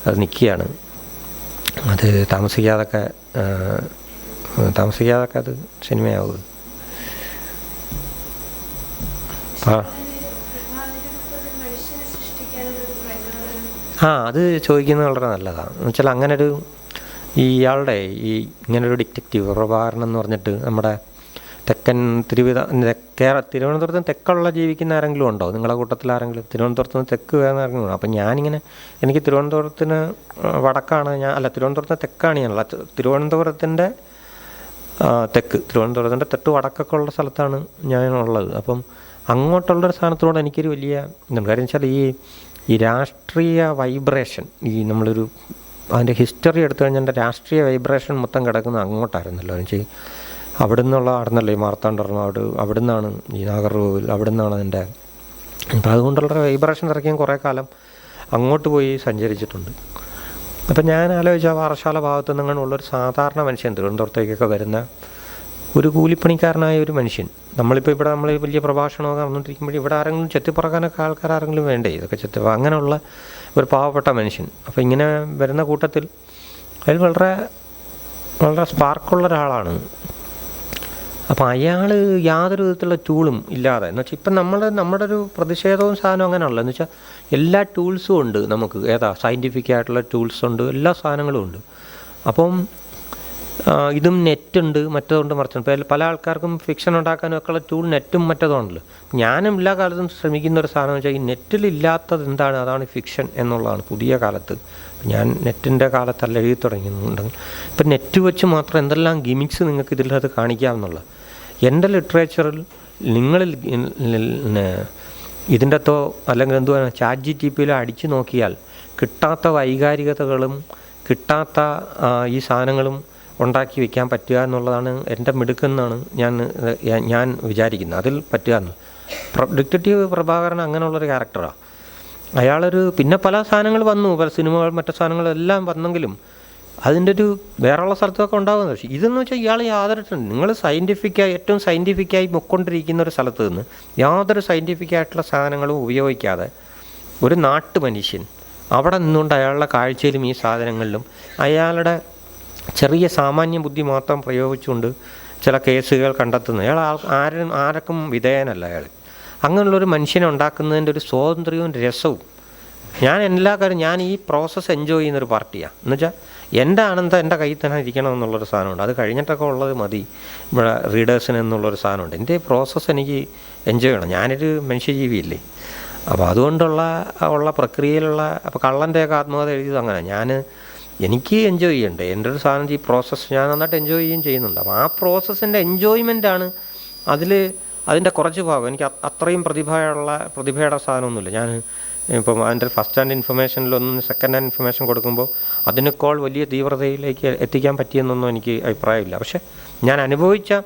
അത് നിൽക്കുകയാണ്. അത് താമസിക്കാതൊക്കെ അത് സിനിമയാവും. അത് ചോദിക്കുന്നത് വളരെ നല്ലതാണ്. എന്ന് വെച്ചാൽ അങ്ങനൊരു ഇങ്ങനൊരു ഡിറ്റക്റ്റീവ് പ്രഭാകരൻ എന്ന് പറഞ്ഞിട്ട് നമ്മുടെ തെക്കൻ തിരുവനന്തപുരത്തിന് തെക്കുള്ള ജീവിക്കുന്ന ആരെങ്കിലും ഉണ്ടോ നിങ്ങളുടെ കൂട്ടത്തിൽ? ആരെങ്കിലും തിരുവനന്തപുരത്ത് നിന്ന് തെക്ക് വരുന്ന ആരെങ്കിലും ഉണ്ടോ? അപ്പം എനിക്ക് തിരുവനന്തപുരത്തിന് വടക്കാണ് തിരുവനന്തപുരത്തിന് തെക്കാണ് ഞാനുള്ള. തിരുവനന്തപുരത്തിൻ്റെ തെക്ക്, തിരുവനന്തപുരത്തിൻ്റെ തെക്ക് വടക്കൊക്കെ ഉള്ള സ്ഥലത്താണ് ഞാനുള്ളത്. അപ്പം അങ്ങോട്ടുള്ളൊരു സ്ഥാനത്തോട് എനിക്കൊരു വലിയ ഇതുണ്ട്. കാര്യം വെച്ചാൽ ഈ രാഷ്ട്രീയ വൈബ്രേഷൻ, നമ്മളൊരു അതിൻ്റെ ഹിസ്റ്ററി എടുത്തു കഴിഞ്ഞാൽ എൻ്റെ രാഷ്ട്രീയ വൈബ്രേഷൻ മൊത്തം കിടക്കുന്നത് അങ്ങോട്ടായിരുന്നല്ലോ. എന്ന് വെച്ചാൽ അവിടെ നിന്നുള്ള ആടുന്നല്ലോ ഈ മാർത്താണ്ഡവർമ്മ, അവിടെ നിന്നാണ് ഈ നാഗർകോവിൽ, അവിടെ നിന്നാണ് അതിൻ്റെ. അപ്പം അതുകൊണ്ടുള്ള വൈബ്രേഷൻ ഇറക്കിയും കുറേ കാലം അങ്ങോട്ട് പോയി സഞ്ചരിച്ചിട്ടുണ്ട്. അപ്പം ഞാൻ ആലോചിച്ച പാറശാല ഭാഗത്തു നിന്നുള്ളൊരു സാധാരണ മനുഷ്യൻ, തിരുവനന്തപുരത്തേക്കൊക്കെ വരുന്ന ഒരു കൂലിപ്പണിക്കാരനായ ഒരു മനുഷ്യൻ, നമ്മളിപ്പോൾ ഇവിടെ നമ്മൾ വലിയ പ്രഭാഷണമൊക്കെ നടന്നുകൊണ്ടിരിക്കുമ്പോൾ ഇവിടെ ആരെങ്കിലും ചെത്തിപ്പറക്കാനൊക്കെ ആൾക്കാർ ആരെങ്കിലും വേണ്ടേ, ഇതൊക്കെ അങ്ങനെയുള്ള ഒരു പാവപ്പെട്ട മനുഷ്യൻ. അപ്പോൾ ഇങ്ങനെ വരുന്ന കൂട്ടത്തിൽ അതിൽ വളരെ വളരെ സ്പാർക്കുള്ള ഒരാളാണ്. അപ്പോൾ അയാൾ യാതൊരു വിധത്തിലുള്ള ടൂളും ഇല്ലാതെ, എന്ന് വെച്ചാൽ ഇപ്പം നമ്മുടെ ഒരു പ്രതിഷേധവും സാധനവും അങ്ങനെയല്ല. എന്ന് വെച്ചാൽ എല്ലാ ടൂൾസും ഉണ്ട് നമുക്ക്, സയൻറ്റിഫിക് ആയിട്ടുള്ള ടൂൾസ് ഉണ്ട്, എല്ലാ സാധനങ്ങളും ഉണ്ട്. അപ്പം ഇതും നെറ്റുണ്ട്, മറ്റതുണ്ട്, മറിച്ചുണ്ട്. പല ആൾക്കാർക്കും ഫിക്ഷൻ ഉണ്ടാക്കാനൊക്കെ ഉള്ള ടൂൾ നെറ്റും മറ്റതുണ്ടല്ലോ. ഞാനും എല്ലാ കാലത്തും ശ്രമിക്കുന്ന ഒരു സാധനം വെച്ചാൽ ഈ നെറ്റിലില്ലാത്തത് എന്താണ്, അതാണ് ഫിക്ഷൻ എന്നുള്ളതാണ് പുതിയ കാലത്ത്. ഞാൻ നെറ്റിൻ്റെ കാലത്തല്ല എഴുതി തുടങ്ങിയിട്ടുണ്ടെങ്കിൽ ഇപ്പം നെറ്റ് വെച്ച് മാത്രം എന്തെല്ലാം ഗിമിക്സ് നിങ്ങൾക്ക് ഇതിലത് കാണിക്കാമെന്നുള്ള. എൻ്റെ ലിറ്ററേച്ചറിൽ നിങ്ങളിൽ ഇതിൻ്റെ അകത്തോ അല്ലെങ്കിൽ എന്തുവാണ് ChatGPT അടിച്ചു നോക്കിയാൽ കിട്ടാത്ത വൈകാരികതകളും കിട്ടാത്ത ഈ സാധനങ്ങളും ഉണ്ടാക്കി വയ്ക്കാൻ പറ്റുക എന്നുള്ളതാണ് എൻ്റെ മിടുക്കെന്നാണ് ഞാൻ വിചാരിക്കുന്നത്. അതിൽ പറ്റുക എന്ന് ഡിറ്റക്റ്റീവ് പ്രഭാകരൻ അങ്ങനെയുള്ളൊരു ക്യാരക്ടറാണ്. പിന്നെ പല സാധനങ്ങൾ വന്നു, പല സിനിമകൾ മറ്റു സാധനങ്ങളെല്ലാം വന്നെങ്കിലും അതിൻ്റെ ഒരു വേറെയുള്ള സ്ഥലത്തൊക്കെ ഉണ്ടാകുന്നത്. പക്ഷേ ഇതെന്ന് വെച്ചാൽ ഇയാൾ നിങ്ങൾ ഏറ്റവും സയൻറ്റിഫിക്കായി പൊയ്ക്കൊണ്ടിരിക്കുന്ന ഒരു സ്ഥലത്ത് നിന്ന് യാതൊരു സയൻറ്റിഫിക്കായിട്ടുള്ള സാധനങ്ങളും ഉപയോഗിക്കാതെ ഒരു നാട്ടു മനുഷ്യൻ അവിടെ നിന്നുകൊണ്ട് അയാളുടെ കാഴ്ചയിലും ഈ സാധനങ്ങളിലും അയാളുടെ ചെറിയ സാമാന്യ ബുദ്ധി മാത്രം പ്രയോഗിച്ചുകൊണ്ട് ചില കേസുകൾ കണ്ടെത്തുന്നു. അയാൾ ആർക്കും വിധേയനല്ല. അങ്ങനെയുള്ളൊരു മനുഷ്യനെ ഉണ്ടാക്കുന്നതിൻ്റെ ഒരു സ്വാതന്ത്ര്യവും രസവും ഞാൻ ഈ പ്രോസസ്സ് എൻജോയ് ചെയ്യുന്നൊരു പാർട്ടിയാണ്. എന്നുവെച്ചാൽ എൻ്റെ ആനന്ദം എൻ്റെ കയ്യിൽ തന്നെ ഇരിക്കണം എന്നുള്ളൊരു സാധനമുണ്ട്. അത് കഴിഞ്ഞിട്ടൊക്കെ ഉള്ളത് മതി ഇവിടെ റീഡേഴ്സിന് എന്നുള്ളൊരു സാധനമുണ്ട്. എൻ്റെ പ്രോസസ്സ് എനിക്ക് എൻജോയ് ചെയ്യണം. ഞാനൊരു മനുഷ്യജീവിയല്ലേ. അപ്പോൾ അതുകൊണ്ടുള്ള പ്രക്രിയയിലുള്ള അപ്പോൾ കള്ളൻ്റെയൊക്കെ ആത്മകഥ എഴുതിയത് അങ്ങനെ എനിക്ക് എൻജോയ് ചെയ്യണ്ടേ. എൻ്റെ ഒരു സാധനം ഈ പ്രോസസ്സ് ഞാൻ നന്നായിട്ട് എൻജോയ് ചെയ്യുന്നുണ്ട്. അപ്പോൾ ആ പ്രോസസ്സിൻ്റെ എൻജോയ്മെൻറ്റാണ് അതിൻ്റെ കുറച്ച് ഭാഗം. എനിക്ക് അത്രയും പ്രതിഭയുടെ സാധനമൊന്നുമില്ല. ഞാൻ ഇപ്പം അതിൻ്റെ ഫസ്റ്റ് ഹാൻഡ് ഇൻഫർമേഷനിലൊന്നും സെക്കൻഡ് ഹാൻഡ് ഇൻഫർമേഷൻ കൊടുക്കുമ്പോൾ അതിനേക്കാൾ വലിയ തീവ്രതയിലേക്ക് എത്തിക്കാൻ പറ്റിയെന്നൊന്നും എനിക്ക് അഭിപ്രായമില്ല. പക്ഷേ ഞാൻ അനുഭവിച്ച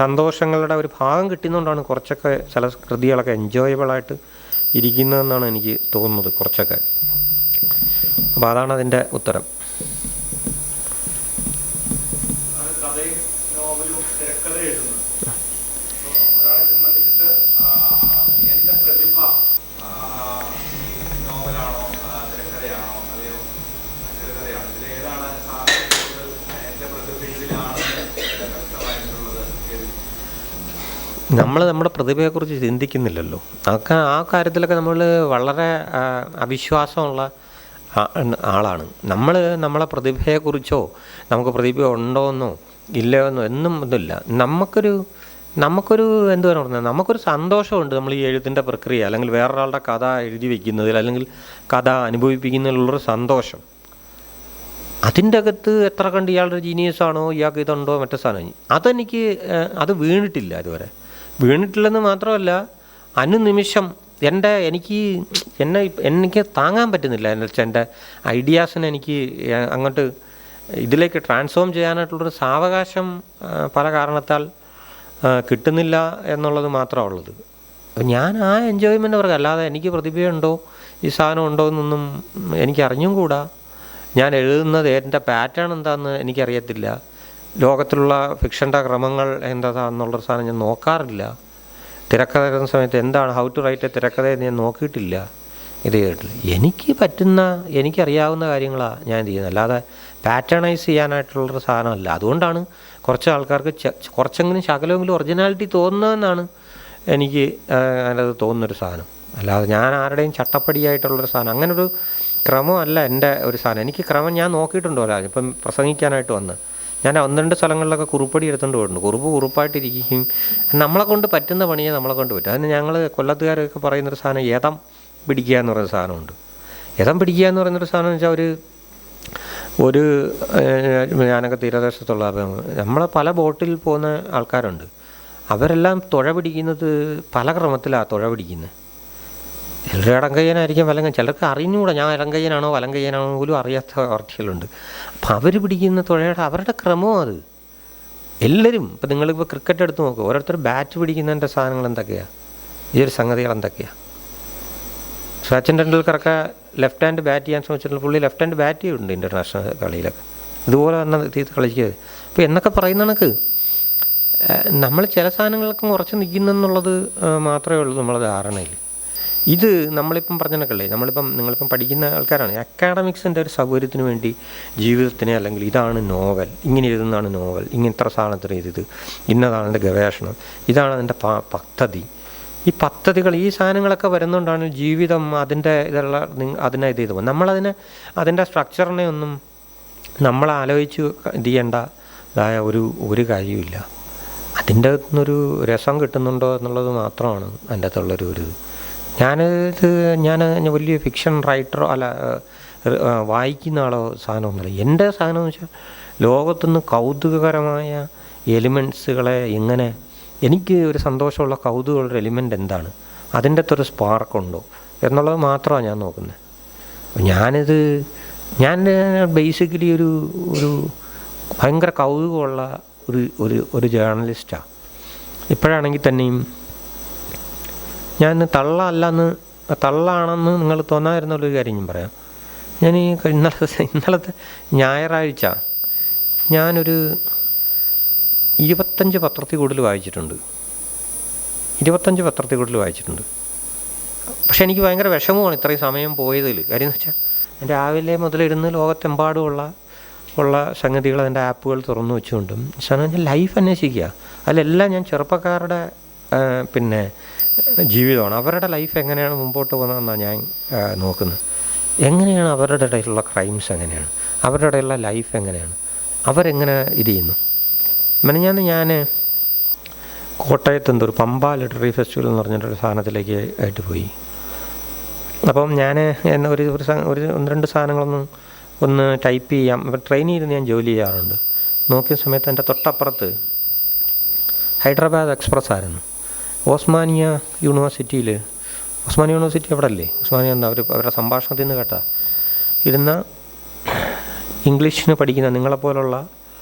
സന്തോഷങ്ങളുടെ ഒരു ഭാഗം കിട്ടുന്നതുകൊണ്ടാണ് കുറച്ചൊക്കെ ചില കൃതികളൊക്കെ എൻജോയബിളായിട്ട് ഇരിക്കുന്നതെന്നാണ് എനിക്ക് തോന്നുന്നത് കുറച്ചൊക്കെ. അപ്പോൾ അതാണ് അതിൻ്റെ ഉത്തരം. നമ്മുടെ പ്രതിഭയെക്കുറിച്ച് ചിന്തിക്കുന്നില്ലല്ലോ. ആ കാര്യത്തിലൊക്കെ നമ്മൾ വളരെ അവിശ്വാസമുള്ള ആളാണ്. നമ്മളെ പ്രതിഭയെക്കുറിച്ചോ നമുക്ക് പ്രതിഭ ഉണ്ടോയെന്നോ ഇല്ലയോ എന്നോ എന്നും ഒന്നുമില്ല. നമുക്കൊരു എന്തുവാണ് പറഞ്ഞത്, നമുക്കൊരു സന്തോഷമുണ്ട് നമ്മൾ ഈ എഴുത്തിൻ്റെ പ്രക്രിയ അല്ലെങ്കിൽ വേറൊരാളുടെ കഥ എഴുതി വയ്ക്കുന്നതിൽ അല്ലെങ്കിൽ കഥ അനുഭവിപ്പിക്കുന്നതിലുള്ളൊരു സന്തോഷം. അതിൻ്റെ അകത്ത് എത്ര കണ്ട് ഇയാളൊരു ജീനിയസാണോ, ഇയാൾക്ക് ഇതുണ്ടോ മറ്റേ സാധനം, അത് വീണിട്ടില്ല ഇതുവരെ. വീണിട്ടില്ലെന്ന് മാത്രമല്ല, അനുനിമിഷം എനിക്ക് താങ്ങാൻ പറ്റുന്നില്ല. എന്ന് വെച്ചാൽ എൻ്റെ ഐഡിയാസിനെ എനിക്ക് അങ്ങോട്ട് ഇതിലേക്ക് ട്രാൻസ്ഫോം ചെയ്യാനായിട്ടുള്ളൊരു സാവകാശം പല കാരണത്താൽ കിട്ടുന്നില്ല എന്നുള്ളത് മാത്രമാണ് ഉള്ളത്. ഞാൻ ആ എൻജോയ്മെൻ്റ് പറയുക, അല്ലാതെ എനിക്ക് പ്രതിഭയുണ്ടോ ഈ സാധനം ഉണ്ടോ എന്നൊന്നും എനിക്ക് അറിഞ്ഞും കൂടാ. ഞാൻ എഴുതുന്നത് എൻ്റെ പാറ്റേൺ എന്താണെന്ന് എനിക്കറിയത്തില്ല. ലോകത്തിലുള്ള ഫിക്ഷൻ്റെ ക്രമങ്ങൾ എന്താണെന്നുള്ളൊരു സാധനം ഞാൻ നോക്കാറില്ല. തിരക്കഥ എഴുതുന്ന സമയത്ത് എന്താണ് ഹൗ ടു റൈറ്റ് എ തിരക്കഥയെന്ന് ഞാൻ നോക്കിയിട്ടില്ല, ഇത് ചെയ്തിട്ടില്ല. എനിക്കറിയാവുന്ന കാര്യങ്ങളാണ് ഞാൻ ചെയ്യുന്നത്, അല്ലാതെ പാറ്റേണൈസ് ചെയ്യാനായിട്ടുള്ളൊരു സാധനമല്ല. അതുകൊണ്ടാണ് കുറച്ച് ആൾക്കാർക്ക് കുറച്ചെങ്കിലും ശകലമെങ്കിലും ഒറിജിനാലിറ്റി തോന്നുന്നതെന്നാണ് എനിക്ക് അതിനത് തോന്നുന്നൊരു സാധനം. അല്ലാതെ ഞാൻ ആരുടെയും ചട്ടപ്പടിയായിട്ടുള്ളൊരു സാധനം അങ്ങനൊരു ക്രമമല്ല എൻ്റെ ഒരു സാധനം. എനിക്ക് ക്രമം ഞാൻ നോക്കിയിട്ടുണ്ടോ. ഇപ്പം പ്രസംഗിക്കാനായിട്ട് വന്ന് ഞാൻ 1-2 സ്ഥലങ്ങളിലൊക്കെ കുറിപ്പടി എടുത്തുകൊണ്ട് പോയിട്ടുണ്ട്. കുറിപ്പായിട്ടിരിക്കുകയും നമ്മളെ കൊണ്ട് പറ്റുന്ന പണിയെ നമ്മളെ കൊണ്ട് പറ്റും. അതിന് ഞങ്ങൾ കൊല്ലത്തുകാരൊക്കെ പറയുന്നൊരു സാധനം യഥം പിടിക്കുക എന്ന് പറയുന്ന സാധനമുണ്ട്. യഥം പിടിക്കുക എന്ന് പറയുന്നൊരു സാധനം എന്ന് വെച്ചാൽ ഒരു ഞാനൊക്കെ തീരദേശത്തുള്ള നമ്മൾ പല ബോട്ടിൽ പോകുന്ന ആൾക്കാരുണ്ട്. അവരെല്ലാം തുഴ പിടിക്കുന്നത് പല ക്രമത്തിലാണ് തുഴ പിടിക്കുന്നത്. ചിലർ ഇടംകയ്യനായിരിക്കും, ചിലർക്ക് അറിഞ്ഞുകൂടാ ഞാൻ ഇടംകയ്യനാണോ വലംകയ്യനാണോ പോലും അറിയാത്ത പാർട്ടികളുണ്ട്. അപ്പം അവർ പിടിക്കുന്ന തുഴയുടെ അവരുടെ ക്രമവും അത് എല്ലാവരും. ഇപ്പം നിങ്ങളിപ്പോൾ ക്രിക്കറ്റ് എടുത്ത് നോക്കുക, ഓരോരുത്തർ ബാറ്റ് പിടിക്കുന്നതിൻ്റെ സാധനങ്ങൾ എന്തൊക്കെയാണ്, ഈ ഒരു സംഗതികൾ എന്തൊക്കെയാണ്. സച്ചിൻ ടെണ്ടുൽക്കറൊക്കെ ലെഫ്റ്റ് ഹാൻഡ് ബാറ്റ് ചെയ്യാൻ ശ്രമിച്ചിട്ടുള്ള പുള്ളി ലെഫ്റ്റ് ഹാൻഡ് ബാറ്റ് ചെയ്യുന്നുണ്ട് ഇൻ്റർനാഷണൽ കളിയിലൊക്കെ. ഇതുപോലെ തന്നെ കളിക്കുന്നത്. അപ്പോൾ എന്നൊക്കെ പറയുന്ന കണക്ക് നമ്മൾ ചില സാധനങ്ങളൊക്കെ ഉറച്ച് നിൽക്കുന്നെന്നുള്ളത് മാത്രമേ ഉള്ളൂ നമ്മളെ ധാരണയിൽ. ഇത് നമ്മളിപ്പം പറഞ്ഞതൊക്കെയല്ലേ, നിങ്ങളിപ്പം പഠിക്കുന്ന ആൾക്കാരാണ്. അക്കാഡമിക്സിൻ്റെ ഒരു സൗകര്യത്തിന് വേണ്ടി ജീവിതത്തിന്, അല്ലെങ്കിൽ ഇതാണ് നോവൽ, ഇങ്ങനെ എഴുതുന്നതാണ് നോവൽ, ഇത്ര സാധനത്തിന് എഴുതിയത്, ഇന്നതാണ് എൻ്റെ ഗവേഷണം, ഇതാണ് അതിൻ്റെ പദ്ധതി. ഈ പദ്ധതികൾ, ഈ സാധനങ്ങളൊക്കെ വരുന്നതുകൊണ്ടാണ് ജീവിതം അതിൻ്റെ അതിനെ ഇത് ചെയ്തു പോകും. അതിൻ്റെ സ്ട്രക്ചറിനെ ഒന്നും നമ്മൾ ആലോചിച്ച് ഇത് ചെയ്യേണ്ടതായ ഒരു കാര്യമില്ല. അതിൻ്റെ അകത്തുനിന്നൊരു രസം കിട്ടുന്നുണ്ടോ എന്നുള്ളത് മാത്രമാണ് അതിൻ്റെ അകത്തുള്ളൊരു ഞാൻ വലിയ ഫിക്ഷൻ റൈറ്ററോ അല്ല വായിക്കുന്ന ആളോ സാധനമൊന്നുമില്ല. എൻ്റെ സാധനം എന്ന് വെച്ചാൽ ലോകത്തുനിന്ന് കൗതുകകരമായ എലിമെൻറ്റ്സുകളെ എങ്ങനെ, എനിക്ക് ഒരു സന്തോഷമുള്ള കൗതുകമുള്ള എലിമെൻ്റ് എന്താണ്, അതിൻ്റെ അകത്തൊരു സ്പാർക്കുണ്ടോ എന്നുള്ളത് മാത്രമാണ് ഞാൻ നോക്കുന്നത്. ഞാൻ ബേസിക്കലി ഒരു ഭയങ്കര കൗതുകമുള്ള ഒരു ജേർണലിസ്റ്റാണ്. ഇപ്പോഴാണെങ്കിൽ തന്നെയും ഞാൻ തള്ളാണെന്ന് നിങ്ങൾ തോന്നാതിരുന്നുള്ളൊരു കാര്യം ഞാൻ പറയാം. ഞാൻ ഈ ഇന്നലത്തെ ഞായറാഴ്ച ഞാനൊരു 25 പത്രത്തിൽ കൂടുതൽ വായിച്ചിട്ടുണ്ട്. പക്ഷെ എനിക്ക് ഭയങ്കര വിഷമമാണ് ഇത്രയും സമയം പോയതിൽ. കാര്യം എന്ന് വെച്ചാൽ ഞാൻ രാവിലെ മുതലിരുന്ന് ലോകത്തെമ്പാടുമുള്ള സംഗതികൾ അതിൻ്റെ ആപ്പുകൾ തുറന്നു വെച്ചുകൊണ്ടും ഞാൻ ലൈഫ് അന്വേഷിക്കുക. അതിലെല്ലാം ഞാൻ ചെറുപ്പക്കാരുടെ ജീവിതമാണ്. അവരുടെ ലൈഫ് എങ്ങനെയാണ് മുമ്പോട്ട് പോകുന്നതെന്നാണ് ഞാൻ നോക്കുന്നത്. എങ്ങനെയാണ് അവരുടെ ഇടയിലുള്ള ക്രൈംസ്, എങ്ങനെയാണ് അവരുടെ ഇടയിലുള്ള ലൈഫ്, എങ്ങനെയാണ് അവരെങ്ങനെ ഇത് ചെയ്യുന്നു. ഞാൻ കോട്ടയത്ത് ഒരു പമ്പ ലിറ്റററി ഫെസ്റ്റിവൽ എന്ന് പറഞ്ഞിട്ടൊരു സാധനത്തിലേക്ക് ആയിട്ട് പോയി. അപ്പം ഞാൻ ഒന്ന് രണ്ട് സാധനങ്ങളൊന്ന് ടൈപ്പ് ചെയ്യാം. ട്രെയിനിൽ ഞാൻ ജോലി ചെയ്യാറുണ്ട്. നോക്കിയ സമയത്ത് എൻ്റെ തൊട്ടപ്പുറത്ത് ഹൈദരാബാദ് എക്സ്പ്രസ് ആയിരുന്നു. ഓസ്മാനിയ യൂണിവേഴ്സിറ്റി അവിടെ അല്ലേ, ഓസ്മാനിയ എന്താ അവരുടെ സംഭാഷണത്തിൽ നിന്ന് കേട്ടാ ഇരുന്ന ഇംഗ്ലീഷിന് പഠിക്കുന്ന നിങ്ങളെപ്പോലുള്ള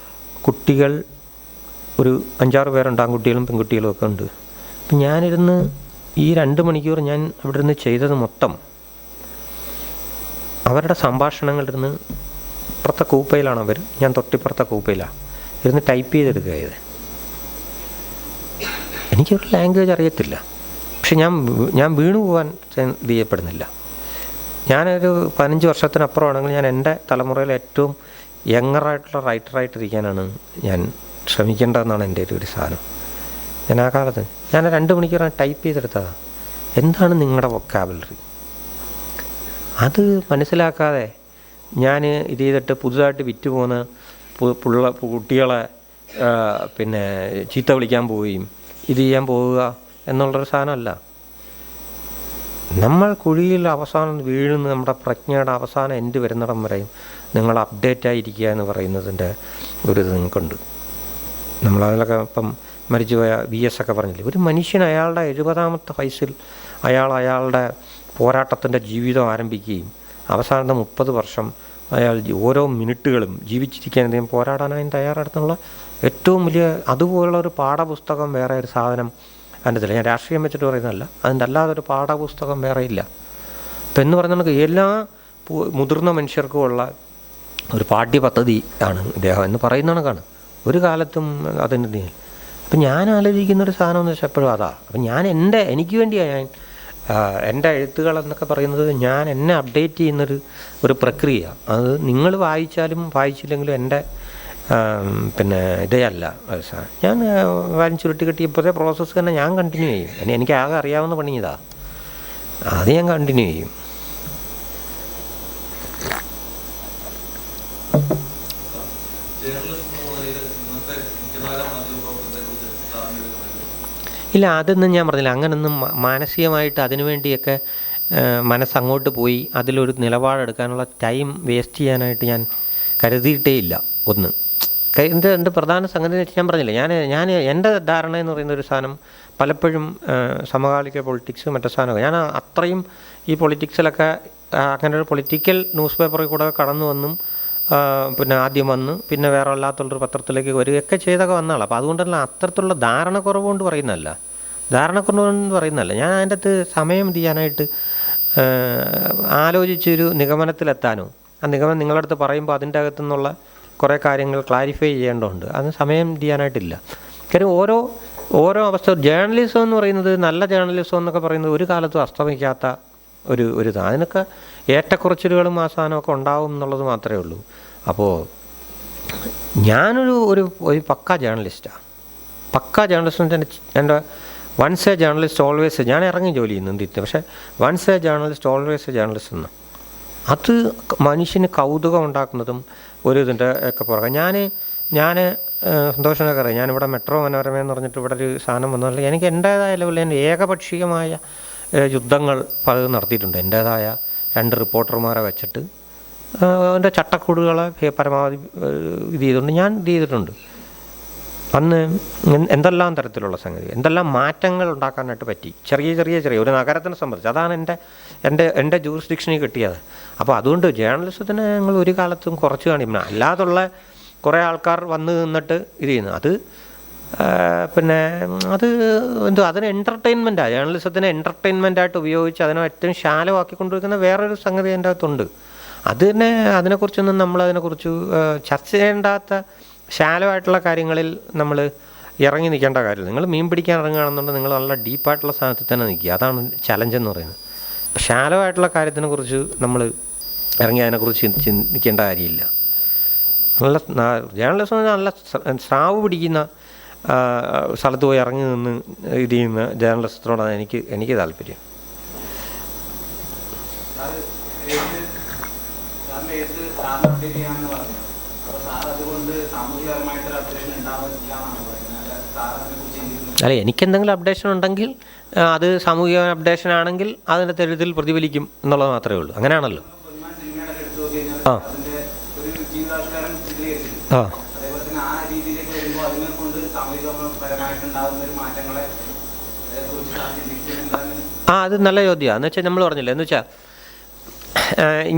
കുട്ടികൾ ഒരു 5-6 പേരുണ്ട്, ആൺകുട്ടികളും പെൺകുട്ടികളും ഒക്കെ ഉണ്ട്. അപ്പം ഞാനിരുന്ന് ഈ 2 മണിക്കൂർ ഞാൻ അവിടെ ഇരുന്ന് ചെയ്തത് മൊത്തം അവരുടെ സംഭാഷണങ്ങളിരുന്ന് ഇപ്പുറത്തെ കൂപ്പയിലാണ് ഞാൻ തൊട്ടിപ്പുറത്തെ കൂപ്പയിലാണ് ഇരുന്ന് ടൈപ്പ് ചെയ്തെടുക്കുക ചെയ്തത്. എനിക്കൊരു ലാംഗ്വേജ് അറിയത്തില്ല, പക്ഷെ ഞാൻ വീണു പോകാൻ ഇത് ചെയ്യപ്പെടുന്നില്ല. ഞാനൊരു 15 വർഷത്തിനപ്പുറമാണെങ്കിൽ ഞാൻ എൻ്റെ തലമുറയിൽ ഏറ്റവും യങ്ങറായിട്ടുള്ള റൈറ്ററായിട്ടിരിക്കാനാണ് ഞാൻ ശ്രമിക്കേണ്ടതെന്നാണ് എൻ്റെ ഒരു സാധനം. ഞാൻ ആ കാലത്ത് 2 മണിക്കൂറാണ് ടൈപ്പ് ചെയ്തെടുത്തതാണ്. എന്താണ് നിങ്ങളുടെ വൊക്കാബുലറി, അത് മനസ്സിലാക്കാതെ ഞാൻ ഇത് ചെയ്തിട്ട് പുതുതായിട്ട് വിറ്റ് പോകുന്ന കുട്ടികളെ ചീത്ത വിളിക്കാൻ പോവുകയും ഇത് ചെയ്യാൻ പോവുക എന്നുള്ളൊരു സാധനമല്ല. നമ്മൾ കുഴിയിൽ അവസാനം വീഴുന്ന നമ്മുടെ പ്രജ്ഞയുടെ അവസാനം എൻഡ് വരുന്നിടം വരെയും നിങ്ങൾ അപ്ഡേറ്റ് ആയിരിക്കുക എന്ന് പറയുന്നതിൻ്റെ ഇത് നിങ്ങൾക്കുണ്ട്. നമ്മളതിലൊക്കെ ഇപ്പം മരിച്ചുപോയ VS ഒക്കെ പറഞ്ഞില്ലേ, ഒരു മനുഷ്യൻ അയാളുടെ 70ാമത്തെ വയസ്സിൽ അയാളുടെ പോരാട്ടത്തിൻ്റെ ജീവിതം ആരംഭിക്കുകയും അവസാനത്തെ 30 വർഷം അയാൾ ഓരോ മിനിറ്റുകളും ജീവിച്ചിരിക്കാൻ എന്തെങ്കിലും പോരാടാനായി തയ്യാറെടുത്തുള്ള ഏറ്റവും വലിയ അതുപോലുള്ള ഒരു പാഠപുസ്തകം വേറെ ഒരു സാധനം അതിൻ്റെ ഇതില്ല. ഞാൻ രാഷ്ട്രീയം വെച്ചിട്ട് പറയുന്നതല്ല, അതിൻ്റെ അല്ലാതൊരു പാഠപുസ്തകം വേറെ ഇല്ല. അപ്പം എന്ന് പറഞ്ഞാൽ എല്ലാ മുതിർന്ന മനുഷ്യർക്കുമുള്ള ഒരു പാഠ്യപദ്ധതി ആണ് ഇദ്ദേഹം എന്ന് പറയുന്ന കണക്കാണ്. ഒരു കാലത്തും അതിൻ്റെ അപ്പം ഞാൻ ആലോചിക്കുന്നൊരു സാധനം എന്ന് വെച്ചാൽ എപ്പോഴും അതാ. അപ്പം എനിക്ക് വേണ്ടിയാണ് ഞാൻ എൻ്റെ എഴുത്തുകൾ എന്നൊക്കെ പറയുന്നത് ഞാൻ എന്നെ അപ്ഡേറ്റ് ചെയ്യുന്നൊരു പ്രക്രിയ. അത് നിങ്ങൾ വായിച്ചില്ലെങ്കിലും എൻ്റെ ഇതേ അല്ല. ഞാൻ വാരം ചുരുട്ടി കിട്ടിയപ്പോഴത്തെ പ്രോസസ്സ് തന്നെ ഞാൻ കണ്ടിന്യൂ ചെയ്യും. എനിക്ക് ആകെ അറിയാവുന്ന പണി ഇതാ, അത് ഞാൻ കണ്ടിന്യൂ ചെയ്യും. ഇല്ല, അതൊന്നും ഞാൻ പറഞ്ഞില്ല. അങ്ങനൊന്നും മാനസികമായിട്ട് അതിനു വേണ്ടിയൊക്കെ മനസ്സങ്ങോട്ട് പോയി അതിലൊരു നിലപാടെടുക്കാനുള്ള ടൈം വേസ്റ്റ് ചെയ്യാനായിട്ട് ഞാൻ കരുതിയിട്ടേ ഇല്ല. ഒന്ന് എൻ്റെ പ്രധാന സംഗതി എന്ന് വെച്ചാൽ ഞാൻ പറഞ്ഞില്ല, ഞാൻ എൻ്റെ ധാരണ എന്ന് പറയുന്ന ഒരു സാധനം പലപ്പോഴും സമകാലിക പൊളിറ്റിക്സ് മറ്റു സാധനമൊക്കെ ഞാൻ അത്രയും ഈ പൊളിറ്റിക്സിലൊക്കെ അങ്ങനെ ഒരു പൊളിറ്റിക്കൽ ന്യൂസ് പേപ്പറിൽ കൂടെ കടന്നു വന്നും പിന്നെ ആദ്യം വന്ന് പിന്നെ വേറെ അല്ലാത്തുള്ളൊരു പത്രത്തിലേക്ക് വരികയൊക്കെ ചെയ്തൊക്കെ വന്നതാണ്. അപ്പോൾ അതുകൊണ്ടല്ല അത്തരത്തിലുള്ള ധാരണക്കുറവ് കൊണ്ട് പറയുന്നതല്ല, ഞാൻ അതിൻ്റെ അകത്ത് സമയം ചെയ്യാനായിട്ട് ആലോചിച്ചൊരു നിഗമനത്തിലെത്താനോ ആ നിഗമനം നിങ്ങളുടെ അടുത്ത് പറയുമ്പോൾ അതിൻ്റെ അകത്തു നിന്നുള്ള കുറേ കാര്യങ്ങൾ ക്ലാരിഫൈ ചെയ്യേണ്ടതുണ്ട്. അതിന് സമയം ചെയ്യാനായിട്ടില്ല. കാര്യം ഓരോ അവസ്ഥ ജേർണലിസം എന്ന് പറയുന്നത്, നല്ല ജേർണലിസം എന്നൊക്കെ പറയുന്നത് ഒരു കാലത്തും അസ്തമിക്കാത്ത ഇതാണ്. അതിനൊക്കെ ഏറ്റക്കുറച്ചിലുകളും ആ സാധനമൊക്കെ ഉണ്ടാവും എന്നുള്ളത് മാത്രമേ ഉള്ളൂ. അപ്പോൾ ഞാനൊരു പക്കാ ജേർണലിസ്റ്റാണ്. പക്കാ ജേർണലിസ്റ്റ് എൻ്റെ വൺസ് എ ജേർണലിസ്റ്റ് ഓൾവേസ്, ഞാൻ ഇറങ്ങി ജോലി ചെയ്യുന്നുണ്ട് ഇത്ര, പക്ഷേ once a journalist always a journalist എന്ന് അത് മനുഷ്യന് കൗതുകം ഉണ്ടാക്കുന്നതും ഇതിൻ്റെ ഒക്കെ പുറകെ ഞാൻ സന്തോഷമൊക്കെ അറിയാം. ഞാനിവിടെ മെട്രോ മനോരമ എന്ന് പറഞ്ഞിട്ട് ഇവിടെ ഒരു സാധനം വന്നാൽ എനിക്ക് എൻ്റേതായ ലെവലിൽ ഞാൻ ഏകപക്ഷീയമായ യുദ്ധങ്ങൾ പലതും നടത്തിയിട്ടുണ്ട്. എൻ്റേതായ 2 റിപ്പോർട്ടർമാരെ വെച്ചിട്ട് അതിൻ്റെ ചട്ടക്കൂടുകളെ പരമാവധി ഇത് ചെയ്തിട്ടുണ്ട്. അന്ന് എന്തെല്ലാം തരത്തിലുള്ള സംഗതി, എന്തെല്ലാം മാറ്റങ്ങൾ ഉണ്ടാക്കാനായിട്ട് പറ്റി, ചെറിയ ഒരു നഗരത്തിനെ സംബന്ധിച്ച് അതാണ് എൻ്റെ ജൂറിസ്ഡിക്ഷനിൽ കിട്ടിയത്. അപ്പോൾ അതുകൊണ്ട് ജേർണലിസത്തിന് ഞങ്ങൾ ഒരു കാലത്തും കുറച്ച് കാണിക്കണം. അല്ലാതുള്ള കുറേ ആൾക്കാർ വന്ന് നിന്നിട്ട് ഇത് ചെയ്യുന്നു, അത് പിന്നെ അതിന് എൻ്റർടൈൻമെൻറ്റാണ്. ജേർണലിസത്തിന് എൻ്റർടൈൻമെൻറ്റായിട്ട് ഉപയോഗിച്ച് അതിനെ ഏറ്റവും ശാലമാക്കിക്കൊണ്ടിരിക്കുന്ന വേറൊരു സംഗതി അതിൻ്റെ അകത്തുണ്ട്. അതിനെക്കുറിച്ചൊന്നും നമ്മളതിനെക്കുറിച്ച് ചർച്ച ചെയ്യേണ്ടാത്ത ശാലമായിട്ടുള്ള കാര്യങ്ങളിൽ നമ്മൾ ഇറങ്ങി നിൽക്കേണ്ട കാര്യമില്ല. നിങ്ങൾ മീൻ പിടിക്കാൻ ഇറങ്ങുകയാണെന്നുണ്ടെങ്കിൽ നിങ്ങൾ നല്ല ഡീപ്പായിട്ടുള്ള സ്ഥാനത്ത് തന്നെ നിൽക്കുക. അതാണ് ചലഞ്ചെന്ന് പറയുന്നത്. ശാലമായിട്ടുള്ള കാര്യത്തിനെ കുറിച്ച് നമ്മൾ ഇറങ്ങി അതിനെക്കുറിച്ച് ചിന്തിക്കേണ്ട കാര്യമില്ല. ജേർണലിസം നല്ല സ്രാവ് പിടിക്കുന്ന സ്ഥലത്ത് പോയി ഇറങ്ങി നിന്ന് ഇത് ചെയ്യുന്ന ജേർണലിസത്തിനോടാണ് എനിക്ക് താല്പര്യം. അല്ല, എനിക്കെന്തെങ്കിലും അപ്ഡേഷൻ ഉണ്ടെങ്കിൽ അത് സാമൂഹിക അപ്ഡേഷൻ ആണെങ്കിൽ അതിൻ്റെ തെരുത്തിൽ പ്രതിഫലിക്കും എന്നുള്ളത് മാത്രമേ ഉള്ളൂ. അങ്ങനെയാണല്ലോ. ആ ആ അത് നല്ല ചോദ്യമാണ്. എന്ന് വെച്ചാൽ നമ്മൾ പറഞ്ഞില്ല, എന്ന് വെച്ചാൽ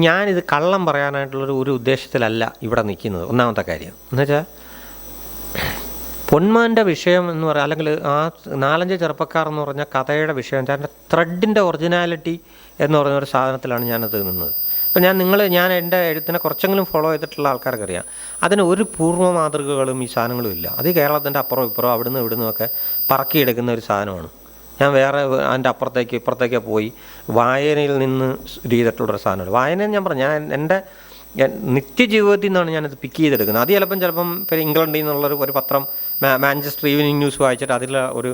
ഞാനിത് കള്ളം പറയാനായിട്ടുള്ളൊരു ഉദ്ദേശത്തിലല്ല ഇവിടെ നിൽക്കുന്നത്. ഒന്നാമത്തെ കാര്യം എന്ന് വെച്ചാൽ പൊന്മാൻ്റെ വിഷയം എന്ന് പറയുക, അല്ലെങ്കിൽ ആ 4-5 ചെറുപ്പക്കാർ എന്ന് പറഞ്ഞ കഥയുടെ വിഷയം, അതിൻ്റെ ത്രെഡിൻ്റെ ഒറിജിനാലിറ്റി എന്ന് പറയുന്നൊരു സാധനത്തിലാണ് ഞാനത് നിന്നത്. അപ്പോൾ ഞാൻ എൻ്റെ എഴുത്തിനെ കുറച്ചെങ്കിലും ഫോളോ ചെയ്തിട്ടുള്ള ആൾക്കാർക്കറിയാം, അതിന് ഒരു പൂർവ്വ മാതൃകകളും ഈ സാധനങ്ങളും ഇല്ല. അത് കേരളത്തിൻ്റെ അപ്പുറം ഇപ്പുറം അവിടുന്ന് ഇവിടുന്നൊക്കെ പറക്കിയെടുക്കുന്ന ഒരു സാധനമാണ്. ഞാൻ വേറെ അതിൻ്റെ ഇപ്പുറത്തേക്ക് പോയി വായനയിൽ നിന്ന് ചെയ്തിട്ടുള്ളൊരു സാധനമാണ്. വായന ഞാൻ പറഞ്ഞു, എൻ്റെ നിത്യജീവിതത്തിൽ നിന്നാണ് ഞാനത് പിക്ക് ചെയ്തെടുക്കുന്നത്. അത് ചിലപ്പം ഇംഗ്ലണ്ടിൽ നിന്നുള്ളൊരു പത്രം മാഞ്ചസ്റ്റർ ഈവനിങ് ന്യൂസ് വായിച്ചിട്ട് അതിൽ ഒരു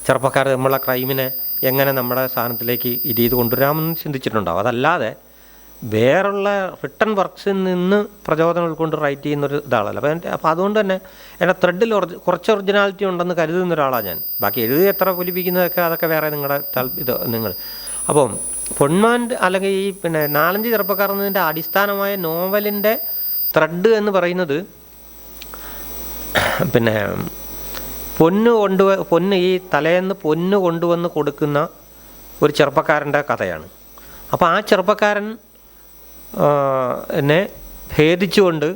ചെറുപ്പക്കാർ നമ്മളെ ക്രൈമിനെ എങ്ങനെ നമ്മുടെ സാധനത്തിലേക്ക് ഇത് ചെയ്ത് കൊണ്ടുവരാമെന്ന് ചിന്തിച്ചിട്ടുണ്ടാവും. അതല്ലാതെ വേറുള്ള റിട്ടൺ വർക്ക്സിൽ നിന്ന് പ്രചോദനം ഉൾക്കൊണ്ട് റൈറ്റ് ചെയ്യുന്നൊരു ഇതാണല്ലോ. അപ്പോൾ അതുകൊണ്ട് തന്നെ എൻ്റെ ത്രെഡിൽ കുറച്ച് ഒറിജിനാലിറ്റി ഉണ്ടെന്ന് കരുതുന്ന ഒരാളാണ് ഞാൻ. ബാക്കി എഴുതി എത്ര പൊലിപ്പിക്കുന്നതൊക്കെ അതൊക്കെ വേറെ നിങ്ങളുടെ നിങ്ങൾ. അപ്പം പൊന്മാൻ അല്ലെങ്കിൽ ഈ 4-5 ചെറുപ്പക്കാർ എന്നതിൻ്റെ അടിസ്ഥാനമായ നോവലിൻ്റെ ത്രെഡ് എന്ന് പറയുന്നത് പൊന്ന് ഈ തലേന്ന് പൊന്ന് കൊണ്ടുവന്ന് കൊടുക്കുന്ന ഒരു ചെറുപ്പക്കാരൻ്റെ കഥയാണ്. അപ്പോൾ ആ ചെറുപ്പക്കാരൻ എന്നെ ഭേദിച്ചുകൊണ്ട്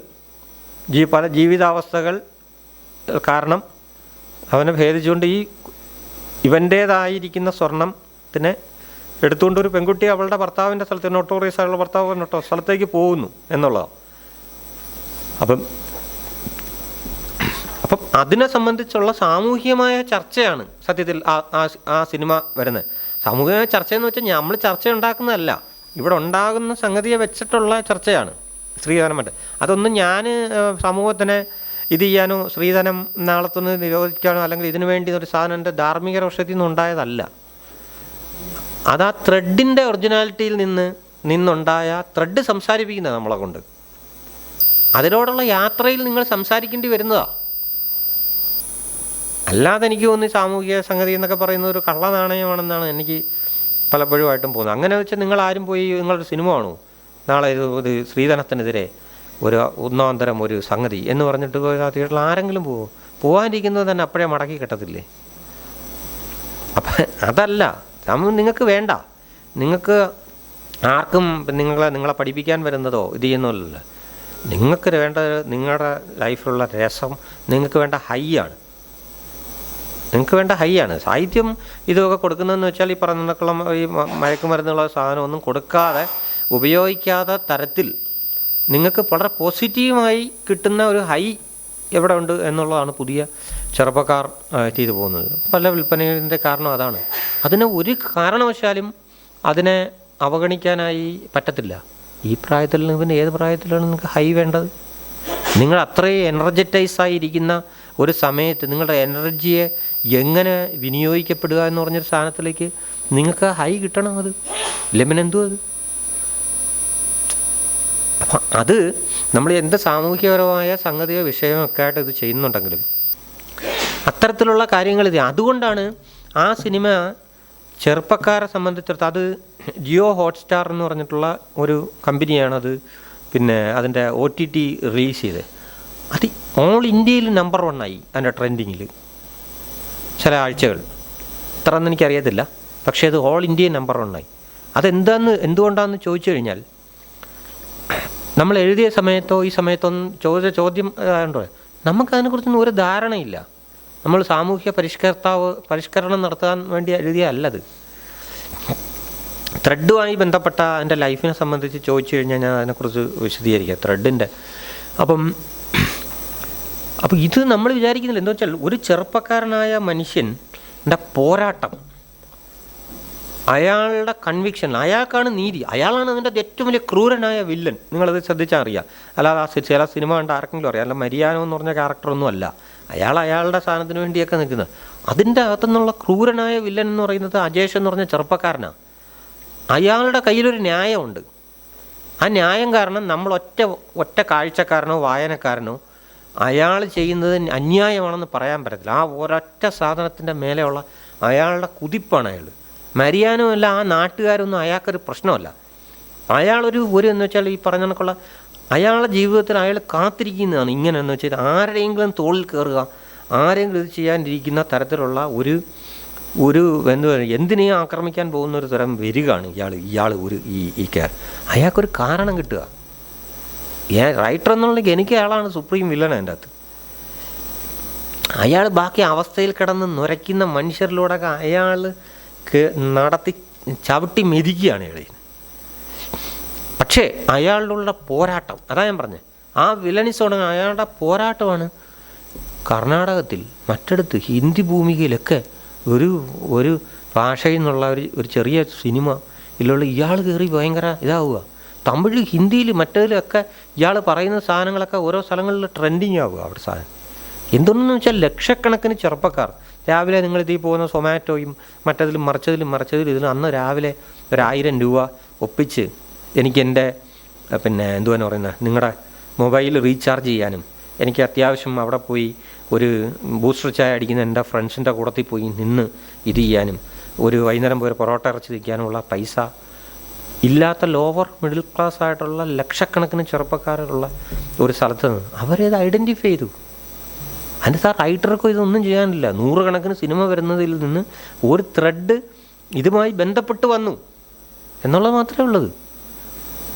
പല ജീവിതാവസ്ഥകൾ കാരണം അവനെ ഭേദിച്ചുകൊണ്ട് ഇവൻ്റേതായിരിക്കുന്ന സ്വർണത്തിനെ എടുത്തുകൊണ്ട് ഒരു പെൺകുട്ടി അവളുടെ ഭർത്താവിൻ്റെ സ്ഥലത്ത്, നോട്ടോറിയസ് ആയുള്ള ഭർത്താവ് സ്ഥലത്തേക്ക് പോകുന്നു എന്നുള്ളതാണ്. അപ്പം അതിനെ സംബന്ധിച്ചുള്ള സാമൂഹികമായ ചർച്ചയാണ് സത്യത്തിൽ ആ സിനിമ വരുന്നത്. സാമൂഹികമായ ചർച്ചയെന്ന് വെച്ചാൽ നമ്മൾ ചർച്ച ഉണ്ടാക്കുന്നതല്ല, ഇവിടെ ഉണ്ടാകുന്ന സംഗതിയെ വെച്ചിട്ടുള്ള ചർച്ചയാണ് സ്ത്രീധനം. അതൊന്നും ഞാൻ സമൂഹത്തിനെ ഇത് ചെയ്യാനോ സ്ത്രീധനം നാളത്തുനിന്ന് നിരോധിക്കാനോ അല്ലെങ്കിൽ ഇതിനു വേണ്ടി ഒരു സാധനം എൻ്റെ ധാർമ്മിക രോഷത്തിൽ നിന്ന് ഉണ്ടായതല്ല. അത് ആ ത്രെഡിൻ്റെ ഒറിജിനാലിറ്റിയിൽ നിന്നുണ്ടായ ത്രെഡ് സംസാരിപ്പിക്കുന്നത് നമ്മളെ കൊണ്ട്. അതിനോടുള്ള യാത്രയിൽ നിങ്ങൾ സംസാരിക്കേണ്ടി വരുന്നതാണ്. അല്ലാതെ എനിക്ക് തോന്നി സാമൂഹിക സംഗതി എന്നൊക്കെ പറയുന്നത് ഒരു കള്ളനാണയമാണെന്നാണ് എനിക്ക് പലപ്പോഴുമായിട്ടും പോകുന്നത്. അങ്ങനെ വെച്ചാൽ നിങ്ങളാരും പോയി നിങ്ങളൊരു സിനിമ കാണൂ നാളെ ഇത് സ്ത്രീധനത്തിനെതിരെ ഒന്നാം തരം ഒരു സംഗതി എന്ന് പറഞ്ഞിട്ട് പോയി ആ തിയേറ്ററിൽ ആരെങ്കിലും പോകാനിരിക്കുന്നത് തന്നെ അപ്പോഴേ മടക്കി കിട്ടത്തില്ലേ? അപ്പം അതല്ല, നിങ്ങൾക്ക് വേണ്ട, നിങ്ങൾക്ക് ആർക്കും നിങ്ങളെ പഠിപ്പിക്കാൻ വരുന്നതോ ഇത് ചെയ്യുന്നതല്ലോ. നിങ്ങൾക്ക് വേണ്ടത് നിങ്ങളുടെ ലൈഫിലുള്ള രസം, നിങ്ങൾക്ക് വേണ്ട ഹൈ ആണ്. സാഹിത്യം ഇതൊക്കെ കൊടുക്കുന്നതെന്ന് വെച്ചാൽ ഈ പറഞ്ഞ ഈ മയക്കുമരുന്നുള്ള സാധനമൊന്നും കൊടുക്കാതെ ഉപയോഗിക്കാത്ത തരത്തിൽ നിങ്ങൾക്ക് വളരെ പോസിറ്റീവായി കിട്ടുന്ന ഒരു ഹൈ എവിടെ ഉണ്ട് എന്നുള്ളതാണ് പുതിയ ചെറുപ്പക്കാർ ചെയ്തു പോകുന്നത്. പല വിൽപ്പനയുടെ കാരണം അതാണ്. അതിന് ഒരു കാരണവശാലും അതിനെ അവഗണിക്കാനായി പറ്റത്തില്ല. ഈ പ്രായത്തിൽ പിന്നെ ഏത് പ്രായത്തിലാണ് നിങ്ങൾക്ക് ഹൈ വേണ്ടത്? നിങ്ങൾ അത്രയും എനർജറ്റൈസായിരിക്കുന്ന ഒരു സമയത്ത് നിങ്ങളുടെ എനർജിയെ എങ്ങനെ വിനിയോഗിക്കപ്പെടുക എന്ന് പറഞ്ഞൊരു സ്ഥാനത്തിലേക്ക് നിങ്ങൾക്ക് ഹൈ കിട്ടണം. അത് ലെമനെന്തോ അത്. അപ്പം അത് നമ്മൾ എന്ത് സാമൂഹികപരമായ സംഗതിയോ വിഷയമൊക്കെ ആയിട്ട് ഇത് ചെയ്യുന്നുണ്ടെങ്കിലും അത്തരത്തിലുള്ള കാര്യങ്ങൾ ഇത്. അതുകൊണ്ടാണ് ആ സിനിമ ചെറുപ്പക്കാരെ സംബന്ധിച്ചിടത്ത്, അത് ജിയോ ഹോട്ട്സ്റ്റാർ എന്ന് പറഞ്ഞിട്ടുള്ള ഒരു കമ്പനിയാണത് പിന്നെ അതിൻ്റെ OTT റിലീസ് ചെയ്ത്. അത് ഓൾ ഇന്ത്യയിൽ നമ്പർ 1 ആയി അതിൻ്റെ ട്രെൻഡിങ്ങിൽ ചില ആഴ്ചകൾ. ഇത്രയൊന്നും എനിക്കറിയത്തില്ല, പക്ഷേ അത് ഓൾ ഇന്ത്യയിൽ നമ്പർ 1 ആയി. എന്തുകൊണ്ടാണെന്ന് ചോദിച്ചു കഴിഞ്ഞാൽ, നമ്മൾ എഴുതിയ സമയത്തോ ഈ സമയത്തൊന്നും ചോദിച്ച ചോദ്യം ആയതുകൊണ്ടോ നമുക്കതിനെക്കുറിച്ചൊന്നും ഒരു ധാരണയില്ല. നമ്മൾ സാമൂഹ്യ പരിഷ്കരണം നടത്താൻ വേണ്ടി എഴുതിയല്ലത്. ത്രെഡുമായി ബന്ധപ്പെട്ട എൻ്റെ ലൈഫിനെ സംബന്ധിച്ച് ചോദിച്ചു കഴിഞ്ഞാൽ ഞാൻ അതിനെക്കുറിച്ച് വിശദീകരിക്കാം, ത്രെഡിൻ്റെ. അപ്പം ഇത് നമ്മൾ വിചാരിക്കുന്നില്ല. എന്താ വെച്ചാൽ ഒരു ചെറുപ്പക്കാരനായ മനുഷ്യൻ്റെ പോരാട്ടം, അയാളുടെ കൺവിക്ഷൻ, അയാൾക്കാണ് നീതി, അയാളാണ് അതിൻ്റെ ഏറ്റവും വലിയ ക്രൂരനായ വില്ലൻ. നിങ്ങളത് ശ്രദ്ധിച്ചാൽ അറിയാം. അല്ലാതെ ചില സിനിമ കണ്ട ആർക്കെങ്കിലും അറിയാം. അല്ല, മരിയാനോ എന്ന് പറഞ്ഞ ക്യാരക്ടറൊന്നും അല്ല. അയാളുടെ സാധനത്തിന് വേണ്ടിയൊക്കെ നിൽക്കുന്നത്. അതിൻ്റെ അകത്തുനിന്നുള്ള ക്രൂരനായ വില്ലൻ എന്ന് പറയുന്നത് അജേഷ് എന്ന് പറഞ്ഞ ചെറുപ്പക്കാരനാണ്. അയാളുടെ കയ്യിലൊരു ന്യായമുണ്ട്. ആ ന്യായം കാരണം നമ്മൾ ഒറ്റ കാഴ്ചക്കാരനോ വായനക്കാരനോ അയാൾ ചെയ്യുന്നത് അന്യായമാണെന്ന് പറയാൻ പറ്റത്തില്ല. ആ ഒരൊറ്റ സാധനത്തിൻ്റെ മേലെയുള്ള അയാളുടെ കുതിപ്പാണ് അയാൾ. മരിയാനോ അല്ല, ആ നാട്ടുകാരൊന്നും അയാൾക്കൊരു പ്രശ്നമല്ല. അയാളൊരു എന്ന് വെച്ചാൽ ഈ പറഞ്ഞ കണക്കുള്ള അയാളുടെ ജീവിതത്തിൽ അയാൾ കാത്തിരിക്കുന്നതാണ് ഇങ്ങനെയെന്ന് വെച്ചാൽ ആരുടെയെങ്കിലും തോളിൽ കയറുക, ആരെങ്കിലും ഇത് ചെയ്യാനിരിക്കുന്ന തരത്തിലുള്ള ഒരു എന്താ പറയുക, എന്തിനേയും ആക്രമിക്കാൻ പോകുന്ന ഒരു തരം വരികയാണ് ഇയാൾ ഈ അയാൾക്കൊരു കാരണം കിട്ടുക. റൈറ്റർ എന്നുണ്ടെങ്കിൽ എനിക്ക് അയാളാണ് സുപ്രീം വില്ലൻ. അതിൻ്റെ അകത്ത് അയാൾ ബാക്കി അവസ്ഥയിൽ കിടന്ന് നുരയ്ക്കുന്ന മനുഷ്യരിലൂടെ അയാൾ നടത്തി ചവിട്ടി മെതിക്കുകയാണ് അയാൾ. പക്ഷേ അയാളുടെ പോരാട്ടം, അതാ ഞാൻ പറഞ്ഞത്, ആ വില്ലനിസോണ് അയാളുടെ പോരാട്ടമാണ് കർണാടകത്തിൽ മറ്റിടത്ത് ഹിന്ദി ഭൂമികയിലൊക്കെ ഒരു ഭാഷയിൽ നിന്നുള്ള ഒരു ചെറിയ സിനിമ ഇതിലുള്ള ഇയാൾ കയറി ഭയങ്കര ഇതാവുക. തമിഴ്, ഹിന്ദിയിൽ, മറ്റതിലൊക്കെ ഇയാൾ പറയുന്ന സാധനങ്ങളൊക്കെ ഓരോ സ്ഥലങ്ങളിൽ ട്രെൻഡിങ് ആവുക. അവിടെ സാധനം എന്തുകൊണ്ടെന്ന് വെച്ചാൽ ലക്ഷക്കണക്കിന് ചെറുപ്പക്കാർ രാവിലെ നിങ്ങളിതിൽ പോകുന്ന സൊമാറ്റോയും മറ്റതിലും മറിച്ചതിലും ഇതിലും അന്ന് രാവിലെ 1000 രൂപ ഒപ്പിച്ച് എനിക്ക് എൻ്റെ എന്തുവാന്ന് പറയുന്നത് നിങ്ങളുടെ മൊബൈൽ റീചാർജ് ചെയ്യാനും, എനിക്ക് അത്യാവശ്യം അവിടെ പോയി ഒരു ബൂസ്റ്റർ ചായ അടിക്കുന്ന എൻ്റെ ഫ്രണ്ട്സിൻ്റെ കൂടത്തിൽ പോയി നിന്ന് ഇത് ചെയ്യാനും, ഒരു വൈകുന്നേരം പോയി പൊറോട്ട ഇറച്ചി വയ്ക്കാനുമുള്ള പൈസ ഇല്ലാത്ത ലോവർ മിഡിൽ ക്ലാസ് ആയിട്ടുള്ള ലക്ഷക്കണക്കിന് ചെറുപ്പക്കാരുള്ള ഒരു സ്ഥലത്ത് നിന്ന് അവരത് ഐഡൻറ്റിഫൈ ചെയ്തു. അതിൻ്റെ റൈറ്റർക്കും ഇതൊന്നും ചെയ്യാനില്ല. 100 കണക്കിന് സിനിമ വരുന്നതിൽ നിന്ന് ഒരു ത്രെഡ് ഇതുമായി ബന്ധപ്പെട്ട് വന്നു എന്നുള്ളത് മാത്രമേ ഉള്ളത്.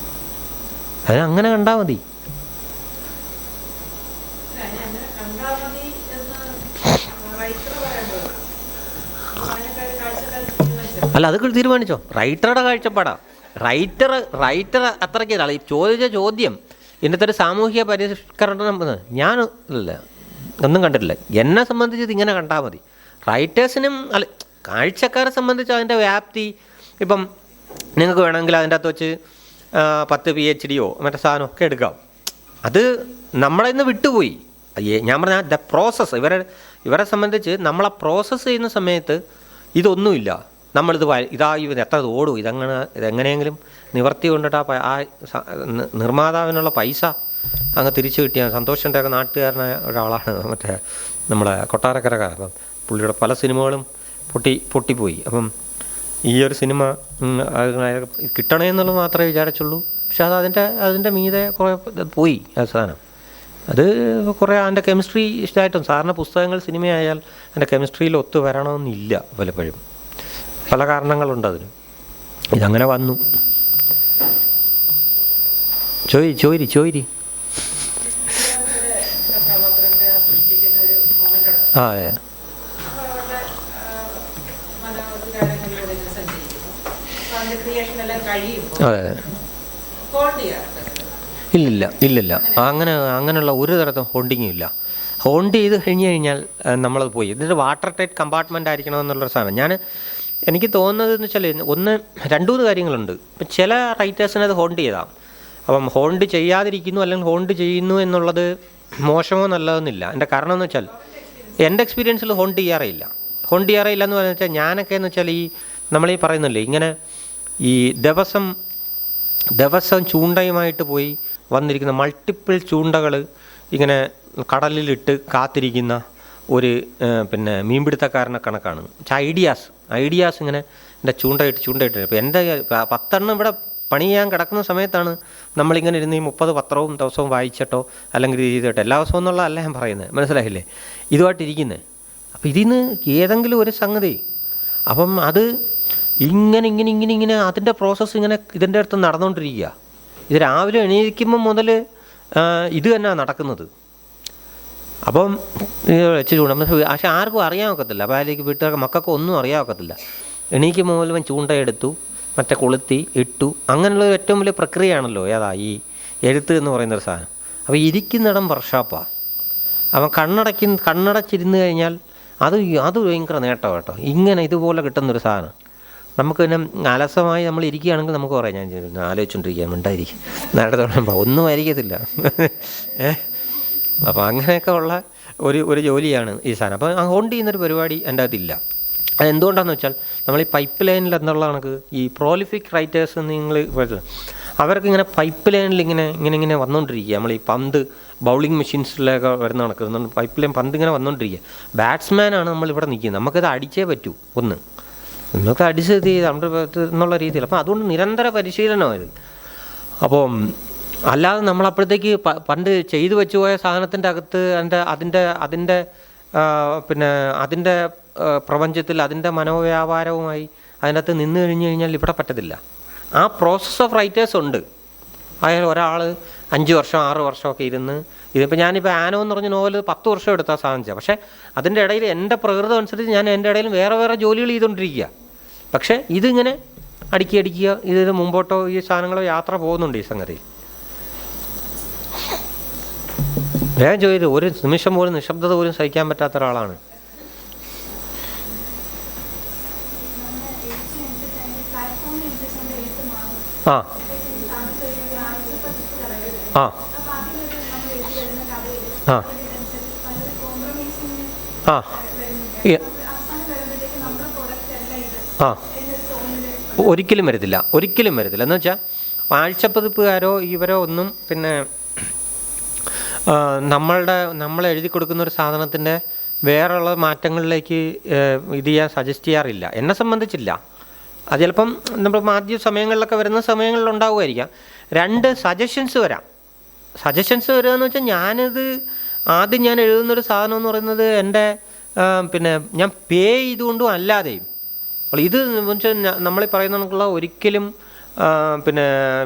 അതിനങ്ങനെ കണ്ടാൽ മതി. അല്ല, അത് തീരുമാനിച്ചോ, റൈറ്ററുടെ കാഴ്ചപ്പാടാ. റൈറ്റർ അത്രയ്ക്ക് ഈ ചോദിച്ച ചോദ്യം ഇന്നത്തെ ഒരു സാമൂഹിക പരിഷ്കരണം ഞാൻ അല്ല ഒന്നും കണ്ടിട്ടില്ല. എന്നെ സംബന്ധിച്ച് ഇതിങ്ങനെ കണ്ടാൽ മതി. റൈറ്റേഴ്സിനും അല്ല, കാഴ്ചക്കാരെ സംബന്ധിച്ച് അതിൻ്റെ വ്യാപ്തി ഇപ്പം നിങ്ങൾക്ക് വേണമെങ്കിൽ അതിൻ്റെ അകത്ത് വെച്ച് 10 PhDയോ മറ്റേ സാധനമൊക്കെ എടുക്കാം. അത് നമ്മളെ ഇന്ന് വിട്ടുപോയി. ഞാൻ പറഞ്ഞ ദ പ്രോസസ്സ് ഇവരെ സംബന്ധിച്ച് നമ്മളെ പ്രോസസ്സ് ചെയ്യുന്ന സമയത്ത് ഇതൊന്നുമില്ല. നമ്മളിത് ഇത് എത്ര ഓടും, ഇതെങ്ങനെയെങ്കിലും നിവർത്തി കൊണ്ടിട്ട് ആ നിർമ്മാതാവിനുള്ള പൈസ അങ്ങ് തിരിച്ചു കിട്ടിയ സന്തോഷിൻ്റെ ഒക്കെ നാട്ടുകാരനായ ഒരാളാണ് മറ്റേ നമ്മളെ കൊട്ടാരക്കരക്കാരൻ. പുള്ളിയുടെ പല സിനിമകളും പൊട്ടിപ്പോയി. അപ്പം ഈ ഒരു സിനിമ കിട്ടണേ എന്നുള്ളത് മാത്രമേ വിചാരിച്ചുള്ളൂ. പക്ഷെ അതിൻ്റെ മീതെ കുറേ പോയി ആ സാധനം. അത് കുറേ അതിൻ്റെ കെമിസ്ട്രി ഇഷ്ടമായിട്ടും, സാറിന് പുസ്തകങ്ങൾ സിനിമയായാൽ അതിൻ്റെ കെമിസ്ട്രിയിൽ ഒത്തു വരണമെന്നില്ല പലപ്പോഴും, പല കാരണങ്ങളുണ്ട് അതിന്. ഇതങ്ങനെ വന്നു. ചോരി ആ അതെ. അതെ ഇല്ലില്ല അങ്ങനെയുള്ള ഒരു തരത്തിലും ഹോണ്ടിങ്ങും ഇല്ല. ഹോണ്ട് ചെയ്ത് കഴിഞ്ഞാൽ നമ്മളത് പോയി. ഇതിൻ്റെ വാട്ടർ ടൈറ്റ് കമ്പാർട്ട്മെൻ്റ് ആയിരിക്കണം എന്നുള്ളൊരു സാധനം. എനിക്ക് തോന്നുന്നതെന്ന് വെച്ചാൽ രണ്ട് കാര്യങ്ങളുണ്ട്. ഇപ്പം ചില റൈറ്റേഴ്സിനെ അത് ഹോണ്ട് ചെയ്താം. അപ്പം ഹോണ്ട് ചെയ്യാതിരിക്കുന്നു അല്ലെങ്കിൽ ഹോണ്ട് ചെയ്യുന്നു എന്നുള്ളത് മോശമോ നല്ലതെന്നില്ല. എൻ്റെ കാരണം എന്ന് വെച്ചാൽ എൻ്റെ എക്സ്പീരിയൻസിൽ ഹോണ്ട് ചെയ്യാറില്ല എന്ന് പറഞ്ഞാൽ ഞാനൊക്കെ എന്ന് വെച്ചാൽ നമ്മളീ പറയുന്നില്ലേ ഇങ്ങനെ ഈ ദിവസം ചൂണ്ടയുമായിട്ട് പോയി വന്നിരിക്കുന്ന മൾട്ടിപ്പിൾ ചൂണ്ടകൾ ഇങ്ങനെ കടലിലിട്ട് കാത്തിരിക്കുന്ന ഒരു മീൻപിടുത്തക്കാരനെ കണക്കാണ്. ഐഡിയാസ് ഇങ്ങനെ എൻ്റെ ചൂണ്ടയിട്ട് ഇപ്പോൾ എൻ്റെ 10 എണ്ണം ഇവിടെ പണി ചെയ്യാൻ കിടക്കുന്ന സമയത്താണ് നമ്മളിങ്ങനെ ഇരുന്ന് ഈ 30 പത്രവും ദിവസവും വായിച്ചിട്ടോ അല്ലെങ്കിൽ ഇത് ചെയ്തിട്ടോ, എല്ലാ ദിവസവും എന്നുള്ളതല്ല ഞാൻ പറയുന്നത്, മനസ്സിലായില്ലേ, ഇതുമായിട്ടിരിക്കുന്നത്. അപ്പോൾ ഇതിന്ന് ഏതെങ്കിലും ഒരു സംഗതി, അപ്പം അത് ഇങ്ങനെ അതിൻ്റെ പ്രോസസ്സ് ഇങ്ങനെ ഇതിൻ്റെ അടുത്ത് നടന്നുകൊണ്ടിരിക്കുക. ഇത് രാവിലെ എണീക്കുമ്പം മുതൽ ഇത് തന്നെയാണ് നടക്കുന്നത്. അപ്പം വെച്ച് ചൂണ്ട, പക്ഷെ ആർക്കും അറിയാൻ ഒക്കത്തില്ല. ഭാര്യയ്ക്ക് വീട്ടുകാർക്ക് മക്കൾക്ക് ഒന്നും അറിയാൻ ഒക്കത്തില്ല. എണീക്കുമ്പോൾ മുതൽ ചൂണ്ടയെടുത്തു, മറ്റേ കൊളുത്തി ഇട്ടു, അങ്ങനെയുള്ള ഏറ്റവും വലിയ പ്രക്രിയയാണല്ലോ ഈ എഴുത്ത് എന്ന് പറയുന്നൊരു സാധനം. അപ്പോൾ ഇരിക്കുന്നിടം വർക്ക്ഷോപ്പാണ്. അവൻ കണ്ണടച്ചിരുന്ന് കഴിഞ്ഞാൽ അത് ഭയങ്കര നേട്ടം കേട്ടോ. ഇങ്ങനെ ഇതുപോലെ കിട്ടുന്നൊരു സാധനം നമുക്ക് പിന്നെ അലസമായി നമ്മൾ ഇരിക്കുകയാണെങ്കിൽ നമുക്ക് പറയാം, ഞാൻ ആലോചിച്ചുകൊണ്ടിരിക്കുക, മിണ്ടായിരിക്കും, നേരത്തെ ഒന്നും ആയിരിക്കത്തില്ല. അപ്പോൾ അങ്ങനെയൊക്കെ ഉള്ള ഒരു ജോലിയാണ് ഈ സാധനം. അപ്പോൾ ഹോണ്ട് ചെയ്യുന്നൊരു പരിപാടി എൻ്റെ അതില്ല. അതെന്തുകൊണ്ടാണെന്ന് വെച്ചാൽ നമ്മൾ ഈ പൈപ്പ് ലൈനിൽ എന്നുള്ള കണക്ക് ഈ പ്രോലിഫിക് റൈറ്റേഴ്സ് നിങ്ങൾ അവർക്ക് ഇങ്ങനെ പൈപ്പ് ലൈനിൽ ഇങ്ങനെ വന്നുകൊണ്ടിരിക്കുക. നമ്മൾ ഈ പന്ത് ബൗളിംഗ് മെഷീൻസിലൊക്കെ വരുന്ന കണക്ക് പൈപ്പ് ലൈൻ പന്ത് ഇങ്ങനെ വന്നുകൊണ്ടിരിക്കുക. ബാറ്റ്സ്മാനാണ് നമ്മളിവിടെ നിൽക്കുന്നത്, നമുക്കത് അടിച്ചേ പറ്റൂ, നമുക്ക് അടിച്ച് ഇത് എന്നുള്ള രീതിയിൽ. അപ്പം അതുകൊണ്ട് നിരന്തര പരിശീലനമായത്. അപ്പം അല്ലാതെ നമ്മളപ്പോഴത്തേക്ക് പണ്ട് ചെയ്തു വെച്ചു പോയ സാധനത്തിൻ്റെ അകത്ത് അതിൻ്റെ പ്രപഞ്ചത്തിൽ അതിൻ്റെ മനോവ്യാപാരവുമായി അതിനകത്ത് നിന്ന് കഴിഞ്ഞാൽ ഇവിടെ പറ്റത്തില്ല. ആ പ്രോസസ് ഓഫ് റൈറ്റേഴ്സ് ഉണ്ട്. അയാൾ ഒരാൾ 5 വർഷം 6 വർഷമൊക്കെ ഇരുന്ന് ഇതിപ്പോൾ ഞാനിപ്പോൾ ആനോ എന്ന് പറഞ്ഞ നോവൽ 10 വർഷം എടുത്താൽ സാധിച്ചത്. പക്ഷേ അതിൻ്റെ ഇടയിൽ എൻ്റെ പ്രകൃതം അനുസരിച്ച് ഞാൻ എൻ്റെ ഇടയിൽ വേറെ ജോലികൾ ചെയ്തുകൊണ്ടിരിക്കുക. പക്ഷേ ഇതിങ്ങനെ അടുക്കുക ഇതിന് മുമ്പോട്ടോ ഈ സാധനങ്ങളോ യാത്ര പോകുന്നുണ്ട് ഈ സംഗതി. വേഗം ചോദിച്ചു, ഒരു നിമിഷം പോലും നിശബ്ദത പോലും സഹിക്കാൻ പറ്റാത്ത ഒരാളാണ്. ആ ആ ആ ആ ആ ഒരിക്കലും വരത്തില്ല എന്ന് വെച്ചാൽ ആഴ്ചപ്പതിപ്പുകാരോ ഇവരോ ഒന്നും നമ്മൾ എഴുതി കൊടുക്കുന്ന ഒരു സാധനത്തിൻ്റെ വേറെയുള്ള മാറ്റങ്ങളിലേക്ക് ഇത് ചെയ്യാൻ സജസ്റ്റ് ചെയ്യാറില്ല. എന്നെ സംബന്ധിച്ചില്ല. അത് ചിലപ്പം നമ്മൾ ആദ്യ സമയങ്ങളിലൊക്കെ വരുന്ന സമയങ്ങളിലുണ്ടാവുമായിരിക്കാം. 2 സജഷൻസ് വരാം. വരിക എന്ന് വെച്ചാൽ ആദ്യം ഞാൻ എഴുതുന്നൊരു സാധനം എന്ന് പറയുന്നത് എൻ്റെ ഞാൻ പേ ചെയ്തുകൊണ്ടും അല്ലാതെയും. അപ്പോൾ ഇത് വെച്ചാൽ നമ്മൾ പറയുന്ന കണക്കുള്ള ഒരിക്കലും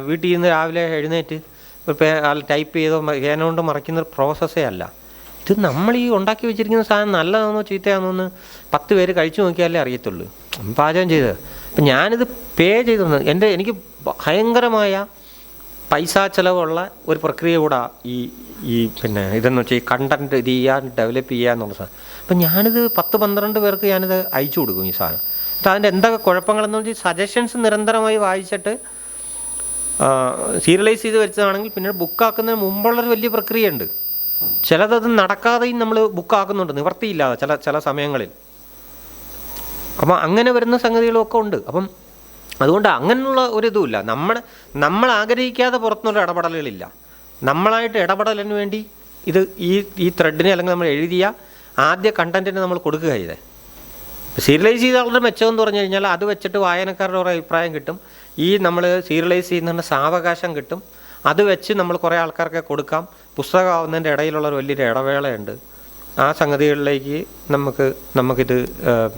വീട്ടിൽ നിന്ന് രാവിലെ എഴുന്നേറ്റ് ടൈപ്പ് ചെയ്തോ പേന കൊണ്ട് മറയ്ക്കുന്നൊരു പ്രോസസ്സേ അല്ല. ഇത് നമ്മൾ ഈ ഉണ്ടാക്കി വെച്ചിരിക്കുന്ന സാധനം നല്ലതാണോ ചീത്തയാണോ എന്ന് 10 പേര് കഴിച്ചു നോക്കിയാലേ അറിയത്തുള്ളൂ, പാചകം ചെയ്തത്. അപ്പം ഞാനിത് പേ ചെയ്തു എനിക്ക് ഭയങ്കരമായ പൈസ ചിലവുള്ള ഒരു പ്രക്രിയ കൂടെ ഇതെന്ന് വെച്ചാൽ ഈ കണ്ടൻറ്റ് ഇത് ചെയ്യാൻ ഡെവലപ്പ് ചെയ്യുക എന്നുള്ള സാധനം. അപ്പം ഞാനിത് 10-12 പേർക്ക് ഞാനിത് അയച്ചു കൊടുക്കും ഈ സാധനം. അപ്പോൾ അതിൻ്റെ എന്തൊക്കെ കുഴപ്പങ്ങളെന്ന് വെച്ചാൽ സജഷൻസ് നിരന്തരമായി വായിച്ചിട്ട് സീരിയലൈസ് ചെയ്ത് വെച്ചതാണെങ്കിൽ പിന്നീട് ബുക്കാക്കുന്നതിന് മുമ്പുള്ളൊരു വലിയ പ്രക്രിയ ഉണ്ട്. ചിലതത് നടക്കാതെയും നമ്മൾ ബുക്കാക്കുന്നുണ്ട്, നിവർത്തിയില്ലാതെ ചില സമയങ്ങളിൽ. അപ്പം അങ്ങനെ വരുന്ന സംഗതികളൊക്കെ ഉണ്ട്. അപ്പം അതുകൊണ്ട് അങ്ങനെയുള്ള ഒരിതുമില്ല. നമ്മൾ ആഗ്രഹിക്കാതെ പുറത്തുനിന്നുള്ള ഇടപെടലുകളില്ല. നമ്മളായിട്ട് ഇടപെടലിന് വേണ്ടി ഈ ത്രെഡിനെ അല്ലെങ്കിൽ നമ്മൾ എഴുതിയ ആദ്യ കണ്ടൻറ്റിനെ നമ്മൾ കൊടുക്കുക ചെയ്തേ. സീരിയലൈസ് ചെയ്ത ആളുടെ മെച്ചമെന്ന് പറഞ്ഞു കഴിഞ്ഞാൽ അത് വെച്ചിട്ട് വായനക്കാരുടെ ഒരു അഭിപ്രായം കിട്ടും. ഈ നമ്മൾ സീരിയലൈസ് ചെയ്യുന്ന സാവകാശം കിട്ടും, അത് വെച്ച് നമ്മൾ കുറേ ആൾക്കാർക്ക് കൊടുക്കാം. പുസ്തകമാവുന്നതിൻ്റെ ഇടയിലുള്ള ഒരു വലിയൊരു ഇടവേളയുണ്ട്. ആ സംഗതികളിലേക്ക് നമുക്കിത്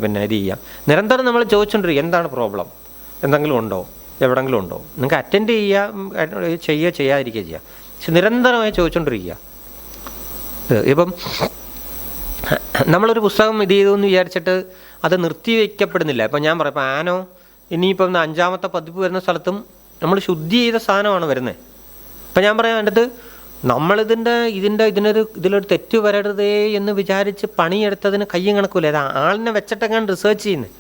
പിന്നെ ഇത് ചെയ്യാം. നിരന്തരം നമ്മൾ ചോദിച്ചുകൊണ്ടിരിക്കുക, എന്താണ് പ്രോബ്ലം, എന്തെങ്കിലും ഉണ്ടോ, എവിടെയെങ്കിലും ഉണ്ടോ. നിങ്ങൾക്ക് അറ്റൻഡ് ചെയ്യാതിരിക്കുക ചെയ്യുക, പക്ഷെ നിരന്തരമായി ചോദിച്ചുകൊണ്ടിരിക്കുക. ഇപ്പം നമ്മളൊരു പുസ്തകം ഇത് ചെയ്തു എന്ന് വിചാരിച്ചിട്ട് അത് നിർത്തിവെക്കപ്പെടുന്നില്ല. ഇപ്പം ഞാൻ പറയാം, ഇപ്പം ആനോ ഇനിയിപ്പം 5ാമത്തെ പതിപ്പ് വരുന്ന സ്ഥലത്തും നമ്മൾ ശുദ്ധി ചെയ്ത സാധനമാണ് വരുന്നത്. ഇപ്പം ഞാൻ പറയാം, എൻ്റെ ഇതിലൊരു തെറ്റ് വരരുതേ എന്ന് വിചാരിച്ച് പണിയെടുത്തതിന് കയ്യും കണക്കൂല. അത് ആളിനെ വെച്ചിട്ടൊക്കെയാണ് റിസർച്ച് ചെയ്യുന്നത്.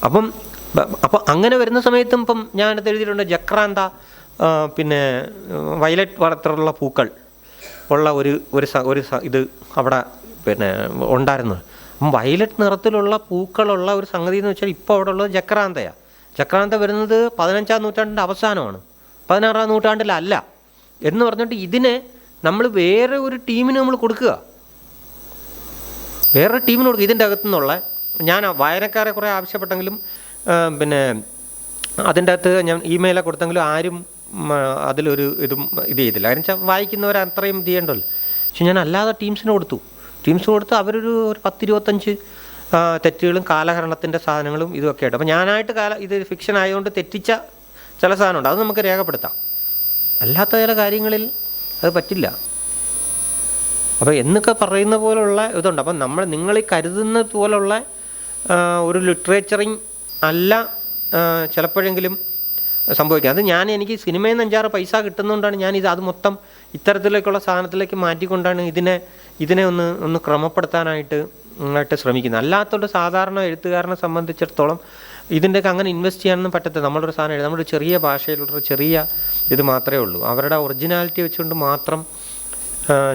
അപ്പം അങ്ങനെ വരുന്ന സമയത്തും ഇപ്പം ഞാനത് എഴുതിയിട്ടുണ്ട്, ജക്രാന്ത പിന്നെ വയലറ്റ് വളർത്തുള്ള പൂക്കൾ ഉള്ള ഒരു ഇത് അവിടെ പിന്നെ ഉണ്ടായിരുന്നത്. അപ്പം വയലറ്റ് നിറത്തിലുള്ള പൂക്കളുള്ള ഒരു സംഗതി എന്ന് വെച്ചാൽ ഇപ്പോൾ അവിടെ ഉള്ളത് ജക്രാന്തയാണ്. ജക്രാന്ത വരുന്നത് 15ാം നൂറ്റാണ്ടിൻ്റെ അവസാനമാണ്, 16ാം നൂറ്റാണ്ടിലല്ല എന്ന് പറഞ്ഞിട്ട് ഇതിനെ നമ്മൾ വേറെ ഒരു ടീമിന് നമ്മൾ കൊടുക്കുക, വേറൊരു ടീമിന് കൊടുക്കുക. ഇതിൻ്റെ അകത്തു നിന്നുള്ള ഞാൻ വായനക്കാരെ കുറേ ആവശ്യപ്പെട്ടെങ്കിലും പിന്നെ അതിൻ്റെ അകത്ത് ഞാൻ ഇമെയിലൊക്കെ കൊടുത്തെങ്കിലും ആരും അതിലൊരു ഇത് ചെയ്തില്ല. കാരണം വെച്ചാൽ വായിക്കുന്നവർ അത്രയും ഇത് ചെയ്യേണ്ടല്ലോ. പക്ഷെ ഞാൻ അല്ലാതെ ടീംസിന് കൊടുത്തു അവരൊരു 10-25 തെറ്റുകളും കാലഹരണത്തിൻ്റെ സാധനങ്ങളും ഇതൊക്കെ ആയിട്ട്. അപ്പോൾ ഞാനായിട്ട് ഇത് ഫിക്ഷൻ ആയതുകൊണ്ട് തെറ്റിച്ച ചില സാധനമുണ്ട്, അത് നമുക്ക് രേഖപ്പെടുത്താം. അല്ലാത്ത ചില കാര്യങ്ങളിൽ അത് പറ്റില്ല. അപ്പോൾ എന്നൊക്കെ പറയുന്ന പോലുള്ള ഇതുണ്ട്. അപ്പം നിങ്ങളീ കരുതുന്ന പോലുള്ള ഒരു ലിറ്ററേച്ചറിങ് അല്ല ചിലപ്പോഴെങ്കിലും സംഭവിക്കുക. അത് എനിക്ക് സിനിമയിൽ നിന്ന് 5-6 പൈസ കിട്ടുന്നതുകൊണ്ടാണ് അത് മൊത്തം ഇത്തരത്തിലേക്കുള്ള സാധനത്തിലേക്ക് മാറ്റിക്കൊണ്ടാണ് ഇതിനെ ഒന്ന് ക്രമപ്പെടുത്താനായിട്ട് ശ്രമിക്കുന്നത്. അല്ലാത്തൊരു സാധാരണ എഴുത്തുകാരനെ സംബന്ധിച്ചിടത്തോളം ഇതിൻ്റെയൊക്കെ അങ്ങനെ ഇൻവെസ്റ്റ് ചെയ്യാനൊന്നും പറ്റത്തില്ല. നമ്മളൊരു സാധനം എഴുതും, നമ്മുടെ ചെറിയ ഭാഷയിലുള്ളൊരു ചെറിയ ഇത് മാത്രമേ ഉള്ളൂ. അവരുടെ ഒറിജിനാലിറ്റി വെച്ചുകൊണ്ട് മാത്രം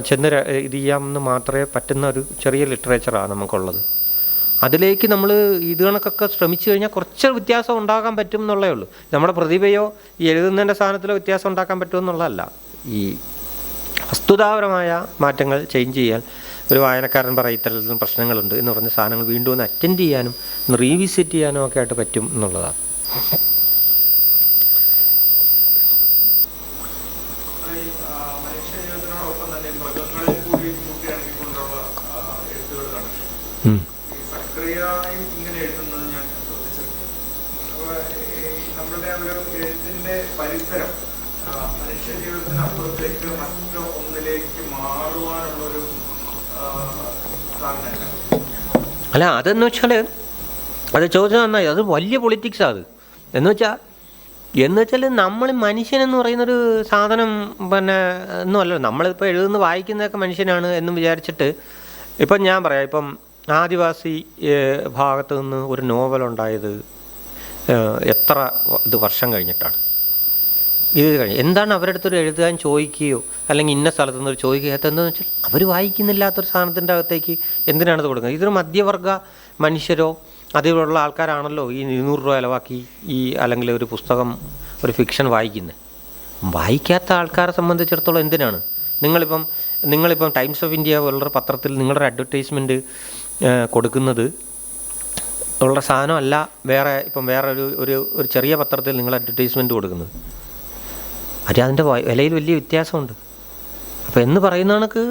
ചെന്ന് ഇത് ചെയ്യാമെന്ന് മാത്രമേ പറ്റുന്ന ഒരു ചെറിയ ലിറ്ററേച്ചറാണ് നമുക്കുള്ളത്. അതിലേക്ക് നമ്മൾ ഇത് കണക്കൊക്കെ ശ്രമിച്ചു കഴിഞ്ഞാൽ കുറച്ച് വ്യത്യാസം ഉണ്ടാക്കാൻ പറ്റും എന്നുള്ളേ ഉള്ളൂ. നമ്മുടെ പ്രതിഭയോ ഈ എഴുതുന്നതിൻ്റെ സാധനത്തിലോ വ്യത്യാസം ഉണ്ടാക്കാൻ പറ്റുമെന്നുള്ളതല്ല. ഈ വസ്തുതാപരമായ മാറ്റങ്ങൾ ചേഞ്ച് ചെയ്യാൻ ഒരു വായനക്കാരൻ പറയും ഇത്തരത്തിലും പ്രശ്നങ്ങളുണ്ട് എന്ന് പറഞ്ഞ സാധനങ്ങൾ വീണ്ടും ഒന്ന് അറ്റൻഡ് ചെയ്യാനും ഒന്ന് റീവിസിറ്റ് ചെയ്യാനും ഒക്കെ ആയിട്ട് പറ്റും എന്നുള്ളതാണ്. പരിസരം മനുഷ്യ ജീവിതത്തിനപ്പുറത്തേക്ക് മറ്റോ ഒന്നിലേക്ക് മാറുവാനുള്ളൊരു അല്ല, അതെന്ന് വെച്ചാൽ അത് ചോദിച്ചാൽ നന്നായി, അത് വലിയ പൊളിറ്റിക്സാണ്. അത് എന്ന് വെച്ചാൽ നമ്മൾ മനുഷ്യനെന്ന് പറയുന്നൊരു സാധനം പിന്നെ ഒന്നുമല്ലോ. നമ്മളിപ്പോൾ എഴുതുന്ന വായിക്കുന്നതൊക്കെ മനുഷ്യനാണ് എന്ന് വിചാരിച്ചിട്ട് ഇപ്പം ഞാൻ പറയാം, ഇപ്പം ആദിവാസി ഭാഗത്ത് നിന്ന് ഒരു നോവലുണ്ടായത് എത്ര വർഷം കഴിഞ്ഞിട്ടാണ്. ഇത് കഴിഞ്ഞ് എന്താണ് അവരുടെ അടുത്തൊരു എഴുതാൻ ചോദിക്കുകയോ അല്ലെങ്കിൽ ഇന്ന സ്ഥലത്തു നിന്നൊരു ചോദിക്കുകയോ എന്താണെന്ന് വെച്ചാൽ അവർ വായിക്കുന്നില്ലാത്തൊരു സാധനത്തിൻ്റെ അകത്തേക്ക് എന്തിനാണത് കൊടുക്കുന്നത്? ഇതൊരു മധ്യവർഗ മനുഷ്യരോ അതിലുള്ള ആൾക്കാരാണല്ലോ ഈ 200 രൂപ ചിലവാക്കി അല്ലെങ്കിൽ ഒരു പുസ്തകം, ഒരു ഫിക്ഷൻ വായിക്കുന്നത്. വായിക്കാത്ത ആൾക്കാരെ സംബന്ധിച്ചിടത്തോളം എന്തിനാണ് നിങ്ങളിപ്പം ടൈംസ് ഓഫ് ഇന്ത്യ പോലുള്ള പത്രത്തിൽ നിങ്ങളുടെ അഡ്വർടൈസ്മെൻറ്റ് കൊടുക്കുന്നത് ഉള്ള സാധനമല്ല വേറെ ഒരു ചെറിയ പത്രത്തിൽ നിങ്ങൾ അഡ്വർടൈസ്മെൻറ്റ് കൊടുക്കുന്നത്. അതിൻ്റെ വിലയിൽ വലിയ വ്യത്യാസമുണ്ട്. അപ്പോൾ എന്ന് പറയുന്ന കണക്ക്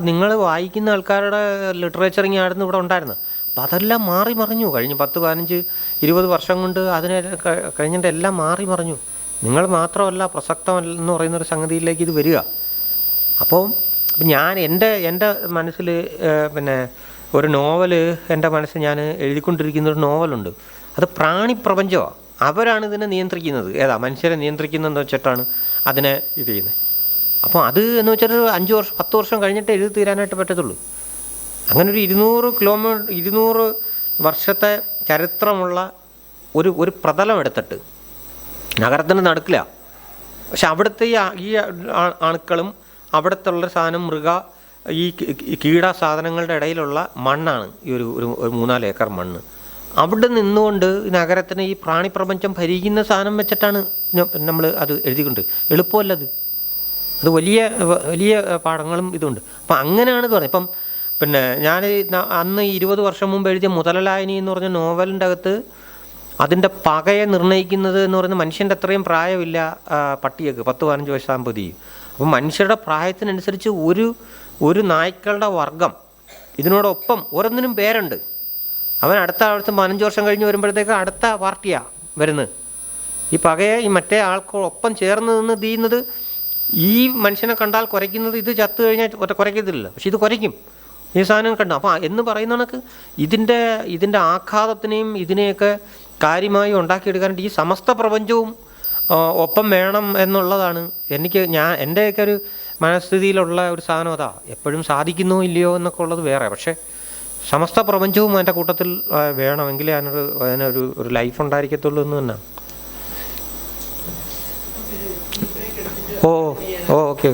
നിങ്ങൾ വായിക്കുന്ന ആൾക്കാരുടെ ലിറ്ററേച്ചറിങ് ആയിരുന്നു ഇവിടെ ഉണ്ടായിരുന്നത്. അപ്പോൾ അതെല്ലാം മാറി മറിഞ്ഞു. കഴിഞ്ഞ 10, 15, 20 വർഷം കൊണ്ട് കഴിഞ്ഞിട്ട് എല്ലാം മാറി മറിഞ്ഞു. നിങ്ങൾ മാത്രമല്ല പ്രസക്തമല്ലെന്ന് പറയുന്നൊരു സംഗതിയിലേക്ക് ഇത് വരിക. അപ്പോൾ ഞാൻ എൻ്റെ മനസ്സിൽ പിന്നെ ഒരു നോവൽ എൻ്റെ മനസ്സിൽ ഞാൻ എഴുതിക്കൊണ്ടിരിക്കുന്നൊരു നോവലുണ്ട്. അത് പ്രാണിപ്രപഞ്ചമാണ്. അവരാണ് ഇതിനെ നിയന്ത്രിക്കുന്നത്. മനുഷ്യരെ നിയന്ത്രിക്കുന്നതെന്ന് വെച്ചിട്ടാണ് അതിനെ ഇത് ചെയ്യുന്നത്. അപ്പോൾ അത് എന്ന് വെച്ചാൽ 5 വർഷം 10 വർഷം കഴിഞ്ഞിട്ട് എഴുതി തീരാനായിട്ട് പറ്റത്തുള്ളൂ. അങ്ങനെ ഒരു 200 വർഷത്തെ ചരിത്രമുള്ള ഒരു പ്രതലം എടുത്തിട്ട് നഗരത്തിന് നടുക്കില്ല. പക്ഷെ അവിടുത്തെ ഈ അണുക്കളും അവിടുത്തെ ഉള്ള സാധനം ഈ കീട സാധനങ്ങളുടെ ഇടയിലുള്ള മണ്ണാണ് ഈ ഒരു 3-4 ഏക്കർ മണ്ണ്. അവിടെ നിന്നുകൊണ്ട് നഗരത്തിന് ഈ പ്രാണിപ്രപഞ്ചം ഭരിക്കുന്ന സാധനം വെച്ചിട്ടാണ് നമ്മൾ അത് എഴുതിക്കൊണ്ട്. എളുപ്പമല്ലത്. അത് വലിയ വലിയ പാഠങ്ങളും ഇതുണ്ട്. അപ്പം അങ്ങനെയാണ് ഇത് പറഞ്ഞത്. ഇപ്പം പിന്നെ ഞാൻ അന്ന് 20 വർഷം മുമ്പ് എഴുതിയ മുതലലായനി എന്ന് പറഞ്ഞ നോവലിൻ്റെ അകത്ത് അതിൻ്റെ പകയെ നിർണ്ണയിക്കുന്നത് എന്ന് പറയുന്നത് മനുഷ്യൻ്റെ അത്രയും പ്രായമില്ല പട്ടിയൊക്കെ 10-15 വയസ്സാകുമ്പോൾ ചെയ്യും. അപ്പം മനുഷ്യരുടെ പ്രായത്തിനനുസരിച്ച് ഒരു നായ്ക്കളുടെ വർഗം ഇതിനോടൊപ്പം ഓരോന്നിനും പേരുണ്ട്. അവൻ അടുത്ത 15 വർഷം കഴിഞ്ഞ് വരുമ്പോഴത്തേക്ക് അടുത്ത പാർട്ടിയാണ് വരുന്നത്. ഈ പകയെ ഈ മറ്റേ ആൾക്കൊപ്പം ചേർന്ന് നിന്ന് ചെയ്യുന്നത് ഈ മനുഷ്യനെ കണ്ടാൽ കുരയ്ക്കുന്നത് ഇത് ചത്തു കഴിഞ്ഞാൽ കുരയ്ക്കത്തില്ല, പക്ഷെ ഇത് കുരയ്ക്കും ഈ സാധനം കണ്ടു. അപ്പോൾ എന്ന് പറയുന്ന കണക്ക് ഇതിൻ്റെ ആഘാതത്തിനെയും ഇതിനെയൊക്കെ കാര്യമായി ഉണ്ടാക്കിയെടുക്കാനായിട്ട് ഈ സമസ്ത പ്രപഞ്ചവും ഒപ്പം വേണം എന്നുള്ളതാണ് എൻ്റെയൊക്കെ ഒരു മനസ്ഥിതിയിലുള്ള ഒരു സാധനം. അതാ എപ്പോഴും സാധിക്കുന്നോ ഇല്ലയോ എന്നൊക്കെ ഉള്ളത് വേറെ, പക്ഷേ സമസ്ത പ്രപഞ്ചവും അതിൻ്റെ കൂട്ടത്തിൽ വേണമെങ്കിലേ അതിനൊരു ലൈഫ് ഉണ്ടായിരിക്കത്തുള്ളൂ എന്ന് തന്നെ. ഓ ഓക്കെ.